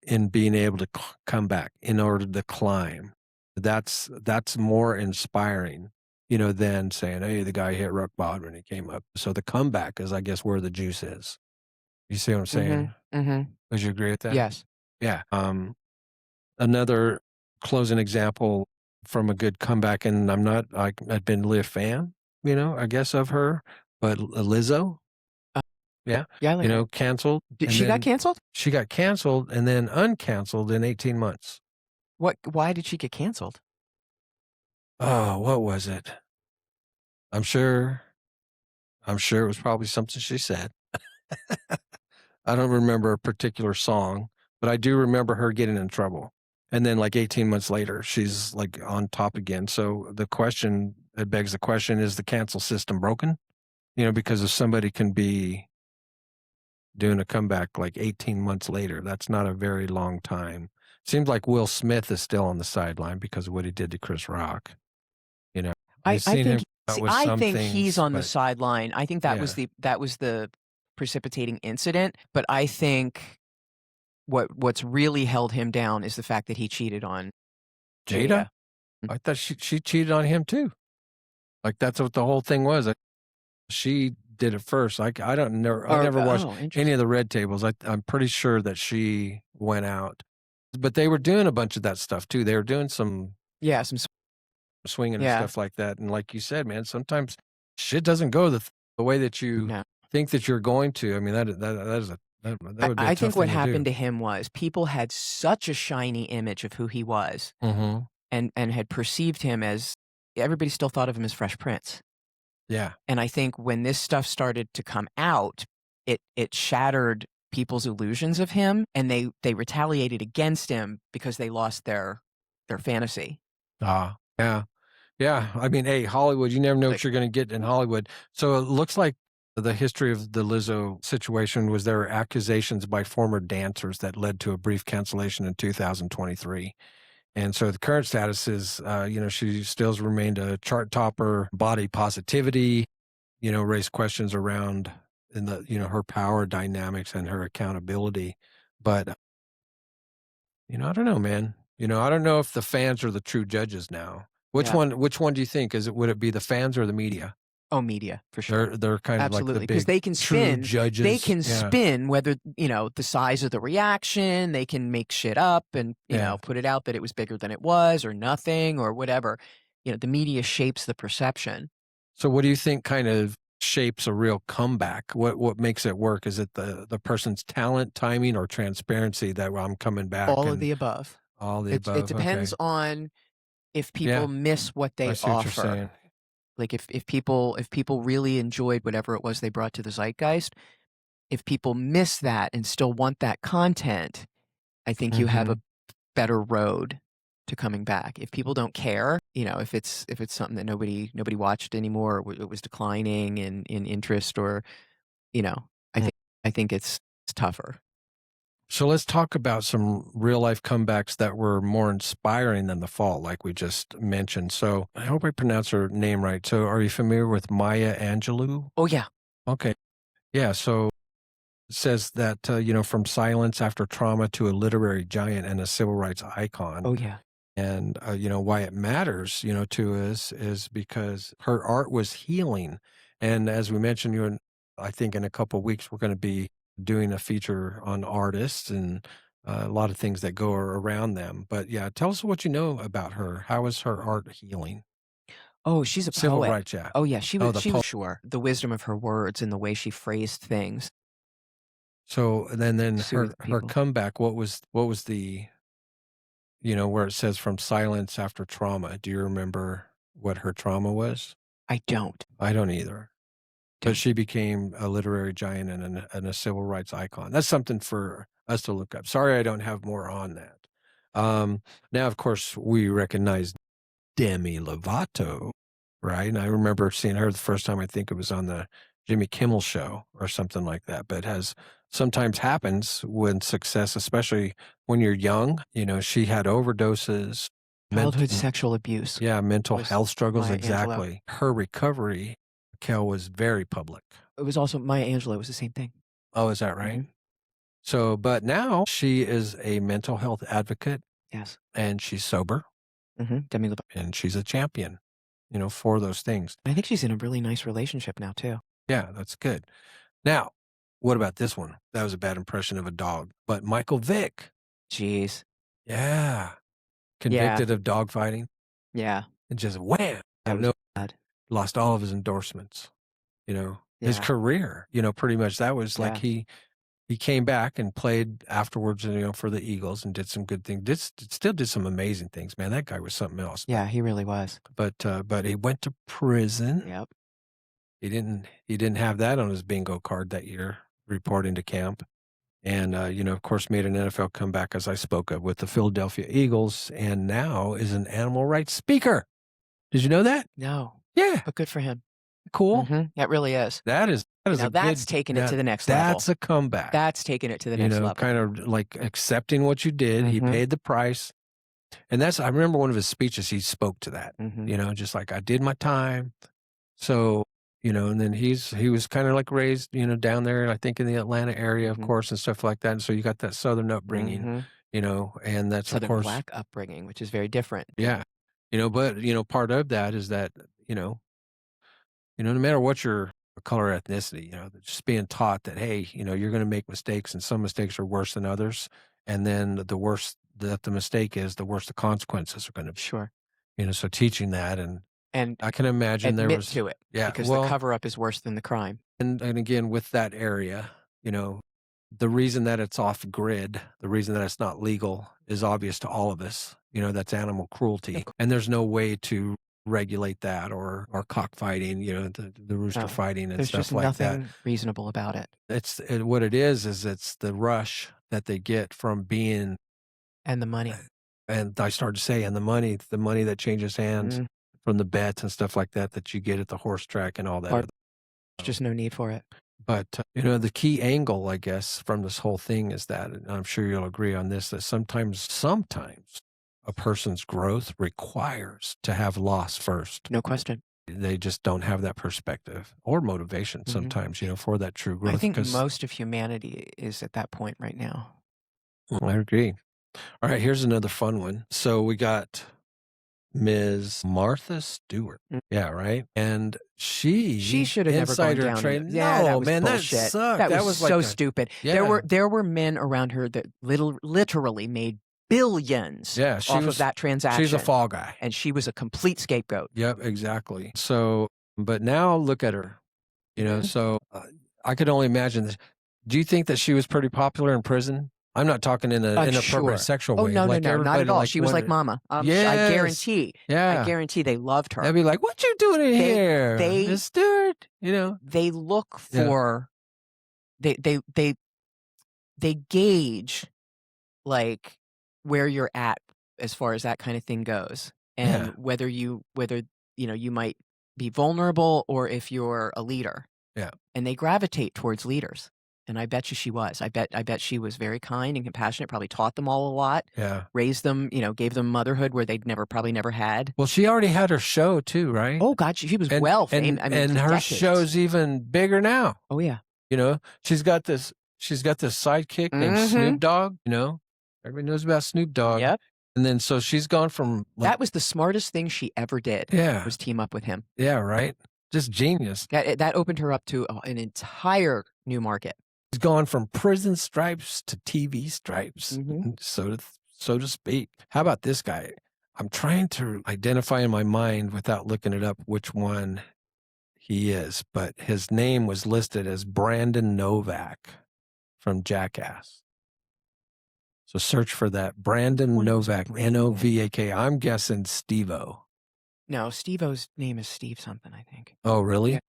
in being able to come back in order to climb. That's more inspiring, than saying, "Hey, the guy hit rock bottom and he came up." So the comeback is, I guess, where the juice is. You see what I'm Mhm. saying? Mhm. Would you agree with that? Yes. Yeah. Another closing example from a good comeback, and I'm not like admittedly a fan, I guess of her, but Lizzo, Uh, yeah, yeah, I like her. canceled, Did and she got then canceled? she got canceled and then uncanceled in 18 months. Why did she get canceled? Oh, what was it? I'm sure I'm sure it was probably something she said. I don't remember a particular song, but I do remember her getting in trouble. And then like 18 months later, she's like on top again. So it begs the question, is the cancel system broken? Because if somebody can be doing a comeback like 18 months later, that's not a very long time. Seems like Will Smith is still on the sideline because of what he did to Chris Rock. I've I seen him think out see, with I some think he's things, on the but sideline. I think yeah. that was the precipitating incident, but I think what's really held him down is the fact that he cheated on Jada? Jada. Mm. I thought she cheated on him too. Like that's what the whole thing was. She did it first. I don't know. I Or never watched any interesting. of the red tables. I'm pretty sure that she went out, but they were doing a bunch of that stuff too. They were doing some Yeah, swinging and yeah. stuff like that. And like you said, man, sometimes shit doesn't go the way that you No. think that you're going to. I mean, that would be a I tough think what thing to do. happened to him was people had such a shiny image of who he was Mm-hmm. and had perceived him as everybody still thought of him as Fresh Prince. Yeah. And I think when this stuff started to come out, it shattered people's illusions of him, and they retaliated against him because they lost their fantasy. Yeah. Yeah, I mean, hey, Hollywood, you never know what Like, you're gonna get in Hollywood. So it looks like the history of the Lizzo situation was there were accusations by former dancers that led to a brief cancellation in 2023. And so the current status is, she still has remained a chart topper, body positivity, raised questions around in the, her power dynamics and her accountability. But, I don't know, man. I don't know if the fans are the true judges now. yeah. Which one do you think? Would it be the fans or the media? Oh, media, for sure. They're kind of like the Absolutely, because big true they judges. can Yeah. spin whether, the size of the reaction, they can make shit up and, Yeah. put it out that it was bigger than it was or nothing or whatever. The media shapes the perception. So what do you think kind of shapes a real comeback? What makes it work? Is it the person's talent, timing, or transparency that I'm coming back All of and the above. all the It above? depends Okay. on if Yeah, people miss what I they see what you're offer. saying. Like if people really enjoyed whatever it was they brought to the zeitgeist, if people miss that and still want that content, I think you have Mm-hmm. a better road to coming back. If people don't care, if it's something that nobody watched anymore, or it was declining in interest, or you know, I think I think it's tougher. So let's talk about some real life comebacks that were more inspiring than the fall, like we just mentioned. So I hope I pronounce her name right. So are you familiar with Maya Angelou? Oh yeah, Okay. Yeah. So it says that, from silence after trauma to a literary giant and a civil rights icon. oh yeah, And, why it matters, to us is because her art was healing. And as we mentioned, I think in a couple of weeks, we're going to be doing a feature on artists and a lot of things that go around them. But yeah, tell us what you know about her. How is her art healing? oh she's a Civil poet. rights, yeah. Oh yeah, Oh, she was sure the wisdom of her words and the way she phrased things so then soothed her people. comeback, what was the, where it says from silence after trauma. Do you remember what her trauma was? I don't. I don't either. but she became a literary giant and a civil rights icon. That's something for us to look up. Sorry, I don't have more on that. Now, of course, we recognize Demi Lovato, right? And I remember seeing her the first time. I think it was on the Jimmy Kimmel show or something like that. But has sometimes happens when success, especially when you're young. You know, she had overdoses, Childhood sexual abuse. yeah, mental health struggles. Maya Exactly. Angelou. Her recovery, Kel, was very public. It was also Maya Angelou. It was the same thing. Oh, is that right? So, but now she is a mental health advocate. Yes. And she's sober. Demi Lovato. And she's a champion, you know, for those things. I think she's in a really nice relationship now, too. Yeah, that's good. Now, what about this one? That was a bad impression of a dog. But Michael Vick. Jeez. Yeah. Convicted of dog fighting. Yeah. And just wham. That was bad. Lost all of his endorsements. You know, his career, you know, pretty much that was like he came back and played afterwards, you know, for the Eagles and did some good things. Still did some amazing things, man. That guy was something else. Yeah, he really was. But he went to prison. Yep. He didn't have that on his bingo card that year, reporting to camp. And, you know, of course, made an NFL comeback, as I spoke of, with the Philadelphia Eagles, and now is an animal rights speaker. Did you know that? No. Yeah. But good for him. Cool. That really is. That is now that's taking it to the next level. That's a comeback. That's taking it to the next level. Kind of like accepting what you did. He paid the price. And I remember one of his speeches, he spoke to that, you know, just like, I did my time. So, you know, and then he was kind of like raised, you know, down there, I think in the Atlanta area, of course, and stuff like that. And so you got that Southern upbringing, you know, and that's Southern of course black upbringing, which is very different. Yeah. You know, but, you know, part of that is that, you know, no matter what your color or ethnicity, you know, just being taught that, hey, you know, you're going to make mistakes and some mistakes are worse than others. And then the worse that the mistake is, the worse the consequences are going to be. Sure. You know, so teaching that and I can imagine there was to it. Yeah. Because the cover up is worse than the crime. And again, with that area, you know, the reason that it's off grid, the reason that it's not legal is obvious to all of us. You know, that's animal cruelty. And there's no way to regulate that or cockfighting, you know, the rooster fighting and stuff like that. There's just nothing reasonable about it. What it is it's the rush that they get from being. And the money. And I started to say, and the money that changes hands from the bets and stuff like that you get at the horse track and all that. There's just no need for it. But, you know, the key angle, I guess, from this whole thing is that, and I'm sure you'll agree on this, that sometimes a person's growth requires to have loss first. No question. They just don't have that perspective or motivation sometimes, you know, for that true growth. I think most of humanity is at that point right now. I agree. All right, here's another fun one. So we got Ms. Martha Stewart. Yeah, right. And she should have never gone down. Yeah, that was man, bullshit. that sucked. That was so stupid. Yeah. There were men around her that literally made billions off of that transaction. She's a fall guy. And she was a complete scapegoat. Yep, exactly. So, but now look at her, you know, so I could only imagine this. Do you think that she was pretty popular in prison? I'm not talking in an inappropriate sexual way. No, not at all. She was like mama. Yes. I guarantee. Yeah. I guarantee they loved her. They'd be like, what you doing in here? Miss Stewart, you know. They look for, they gauge like where you're at as far as that kind of thing goes. And whether you know, you might be vulnerable or if you're a leader. Yeah. And they gravitate towards leaders. And I bet you she was. I bet she was very kind and compassionate, probably taught them all a lot. Yeah. Raised them, you know, gave them motherhood where they'd probably never had. Well, she already had her show too, right? Oh God, she was well famous. I mean, and her show's even bigger now. Oh yeah. You know, she's got this sidekick named Snoop Dogg, you know. Everybody knows about Snoop Dogg. Yep. And then so she's gone from that was the smartest thing she ever did. Yeah. Was team up with him. Yeah, right. Just genius. That opened her up to an entire new market. She's gone from prison stripes to TV stripes, so to speak. How about this guy? I'm trying to identify in my mind without looking it up which one he is, but his name was listed as Brandon Novak from Jackass. So search for that. Brandon Novak, Novak. I'm guessing Steve-O. No, Steve-O's name is Steve something, I think. Oh, really? Yeah.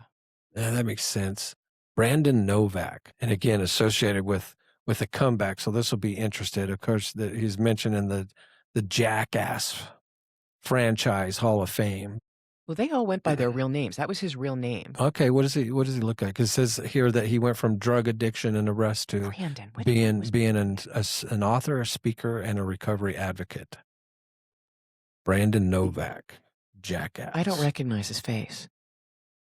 Yeah, that makes sense. Brandon Novak, and again associated with a comeback. So this will be interested. Of course, he's mentioned in the Jackass franchise Hall of Fame. Well, they all went by their real names. That was his real name. Okay, what does he look like? It says here that he went from drug addiction and arrest to Brandon, being an author, a speaker, and a recovery advocate. Brandon Novak, Jackass. I don't recognize his face.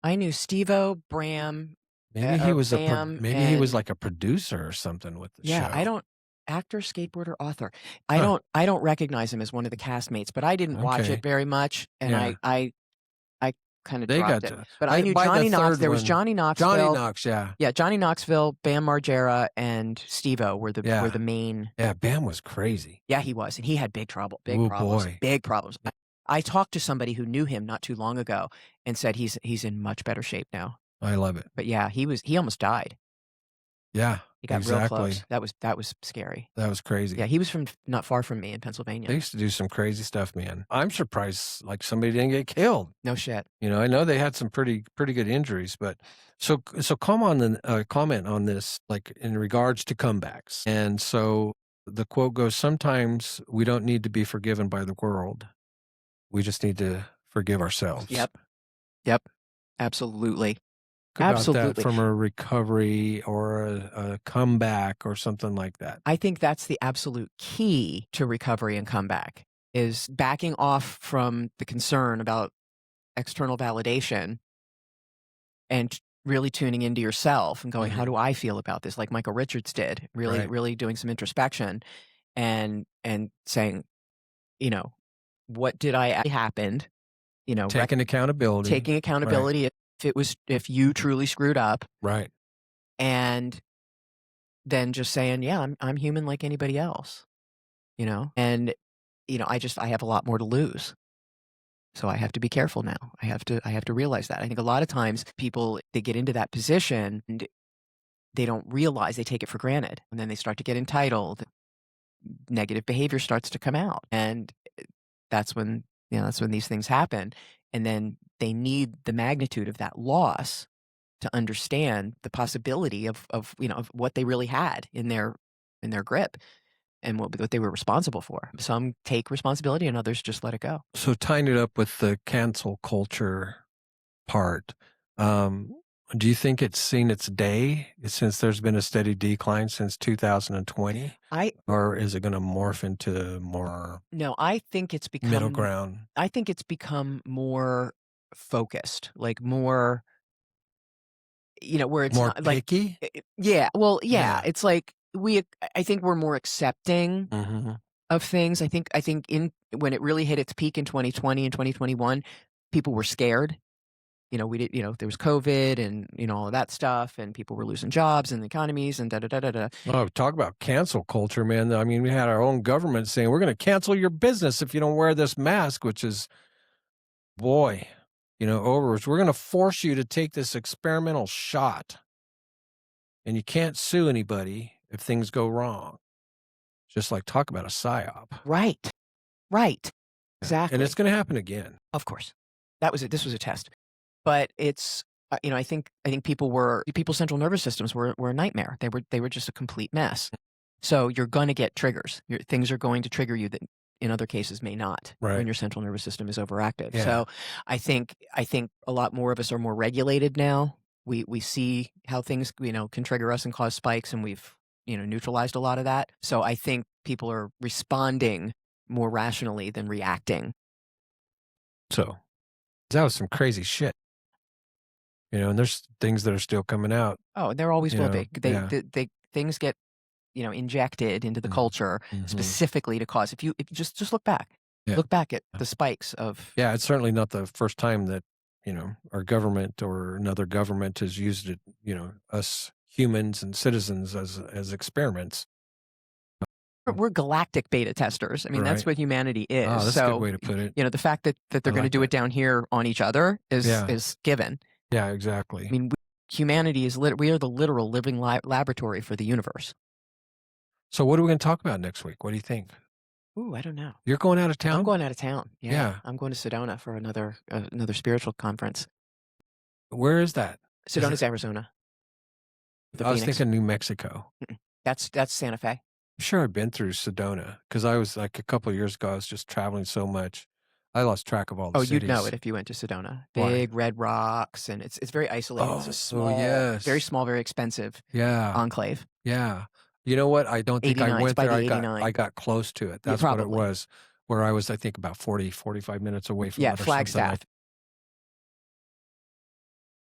I knew Steve-O, Bram. Maybe he was Bam, he was like a producer or something with the show. Yeah, I don't. Actor, skateboarder, author. I don't recognize him as one of the castmates, but I didn't watch it very much, and Yeah. I kind of They dropped got it. to, But I knew by the Johnny Knox. third There was one- Johnny Knoxville. Johnny Knox, yeah. Yeah, Johnny Knoxville, Bam Margera, and Steve-O were the main. Yeah, Bam was crazy. Yeah, he was, and he had big trouble, big Oh, problems, boy. big problems. I talked to somebody who knew him not too long ago and said he's in much better shape now. I love it. But yeah, he almost died. Yeah, He got exactly. real close. That was scary. That was crazy. Yeah, he was from not far from me in Pennsylvania. They used to do some crazy stuff, man. I'm surprised like somebody didn't get killed. No shit. You know, I know they had some pretty good injuries, but so comment on this, like in regards to comebacks. And so the quote goes, sometimes we don't need to be forgiven by the world. We just need to forgive ourselves. Yep. Absolutely. About Absolutely. that from a recovery or a comeback or something like that. I think that's the absolute key to recovery and comeback, is backing off from the concern about external validation and really tuning into yourself and going, how do I feel about this? Like Michael Richards did, really doing some introspection and saying, you know, what did I happened? You know, taking accountability. If you truly screwed up, right, and then just saying, yeah, I'm human like anybody else, you know, and you know, I have a lot more to lose, so I have to be careful now. I have to realize that. I think a lot of times people, they get into that position and they don't realize, they take it for granted, and then they start to get entitled. Negative behavior starts to come out, and that's when these things happen. And then they need the magnitude of that loss to understand the possibility of what they really had in their grip and what they were responsible for. Some take responsibility and others just let it go. So tying it up with the cancel culture part, do you think it's seen its day since there's been a steady decline since 2020? Or is it going to morph into more? No, I think it's become middle ground. I think it's become more focused, like more, where it's more not picky. like, yeah, well, yeah, it's like I think we're more accepting of things. I think when it really hit its peak in 2020 and 2021, people were scared. We did, there was COVID and, all of that stuff, and people were losing jobs and economies and da-da-da-da-da. Oh, talk about cancel culture, man. I mean, we had our own government saying, we're going to cancel your business if you don't wear this mask, which is, boy, overreach. We're going to force you to take this experimental shot, and you can't sue anybody if things go wrong. Just like, talk about a psyop. Right. Exactly. And it's going to happen again. Of course. This was a test. But it's, I think people's central nervous systems were a nightmare. They were just a complete mess. So you're going to get triggers. Things are going to trigger you that in other cases may not, when your central nervous system is overactive. Yeah. So I think a lot more of us are more regulated now. We see how things, can trigger us and cause spikes, and we've, neutralized a lot of that. So I think people are responding more rationally than reacting. So that was some crazy shit. And there's things that are still coming out. Oh, there always will be. Things get, injected into the culture specifically to cause. If you just look back, look back at the spikes of. Yeah, it's certainly not the first time that our government or another government has used it. Us humans and citizens as experiments. We're galactic beta testers. I mean, that's what humanity is. Oh, that's a good way to put it. The fact that they're going to do it down here on each other is given. Yeah, exactly. I mean, humanity is we are the literal living laboratory for the universe. So what are we going to talk about next week? What do you think? Ooh, I don't know. You're going out of town? I'm going out of town. Yeah. I'm going to Sedona for another spiritual conference. Where is that? Sedona's Arizona. I was thinking New Mexico. That's Santa Fe. I'm sure I've been through Sedona because I was like a couple of years ago. I was just traveling so much, I lost track of all the cities. You'd know it if you went to Sedona. Big red rocks, and it's very isolated. It's a small, yes, very small, very expensive enclave. Yeah. You know what? I don't think I went there. I 89. got close to it. That's what it was. Where I was, I think, about 45 minutes away from it. Flagstaff.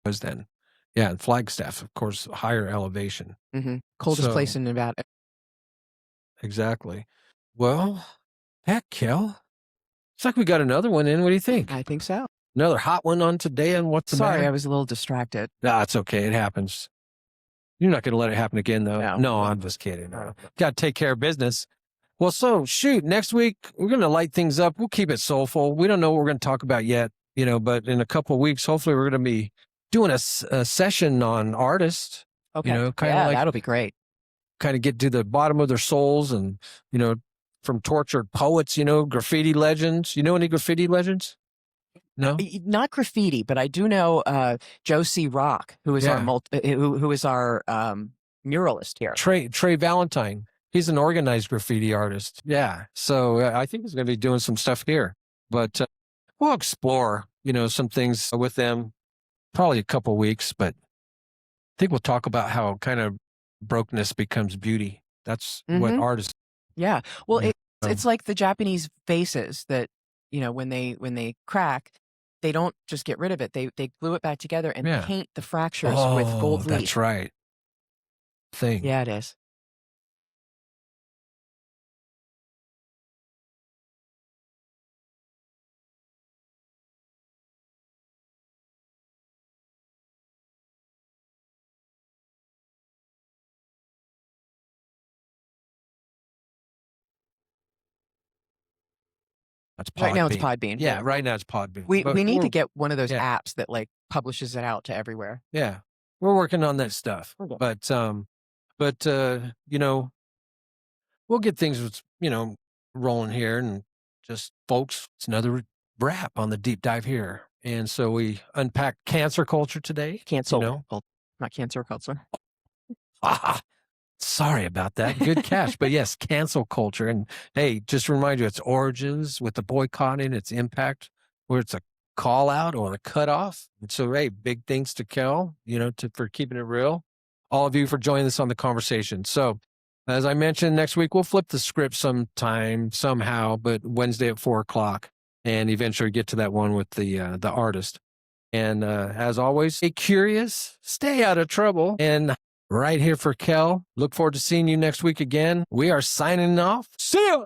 Was then. Yeah, and Flagstaff, of course, higher elevation. Coldest place in Nevada. Exactly. Well, heck, Kel. It's like we got another one in. What do you think? I think so. Another hot one on today, and what's the matter? Sorry, I was a little distracted. Nah, it's okay. It happens. You're not going to let it happen again, though. No, I'm just kidding. Got to take care of business. Well, so shoot, next week we're going to light things up. We'll keep it soulful. We don't know what we're going to talk about yet, but in a couple of weeks, hopefully we're going to be doing a session on artists. Okay. That'll be great. Kind of get to the bottom of their souls and, from tortured poets, graffiti legends. You know any graffiti legends? No, not graffiti, but I do know Joe C. Rock, who is our who is our muralist here. Trey Valentine. He's an organized graffiti artist. Yeah, so I think he's going to be doing some stuff here. But we'll explore, some things with them. Probably a couple weeks, but I think we'll talk about how kind of brokenness becomes beauty. That's what artists. Yeah, well, it's like the Japanese vases that when they crack, they don't just get rid of it. They glue it back together and paint the fractures with gold leaf. That's right. Yeah, it is. Right now it's Podbean. Yeah, right now it's Podbean. We need to get one of those apps that like publishes it out to everywhere. Yeah, we're working on that stuff. But we'll get things rolling here, and just folks, it's another wrap on the deep dive here. And so we unpack cancer culture today. Not cancer culture. Sorry about that. Good catch. But yes, cancel culture. And hey, just to remind you, its origins with the boycotting, its impact, where it's a call out or a cutoff. And so, hey, big thanks to Kel, for keeping it real. All of you for joining us on the conversation. So, as I mentioned, next week we'll flip the script somehow, but Wednesday at 4:00, and eventually get to that one with the artist. And as always, stay curious, stay out of trouble, and right here for Kel. Look forward to seeing you next week again. We are signing off. See ya!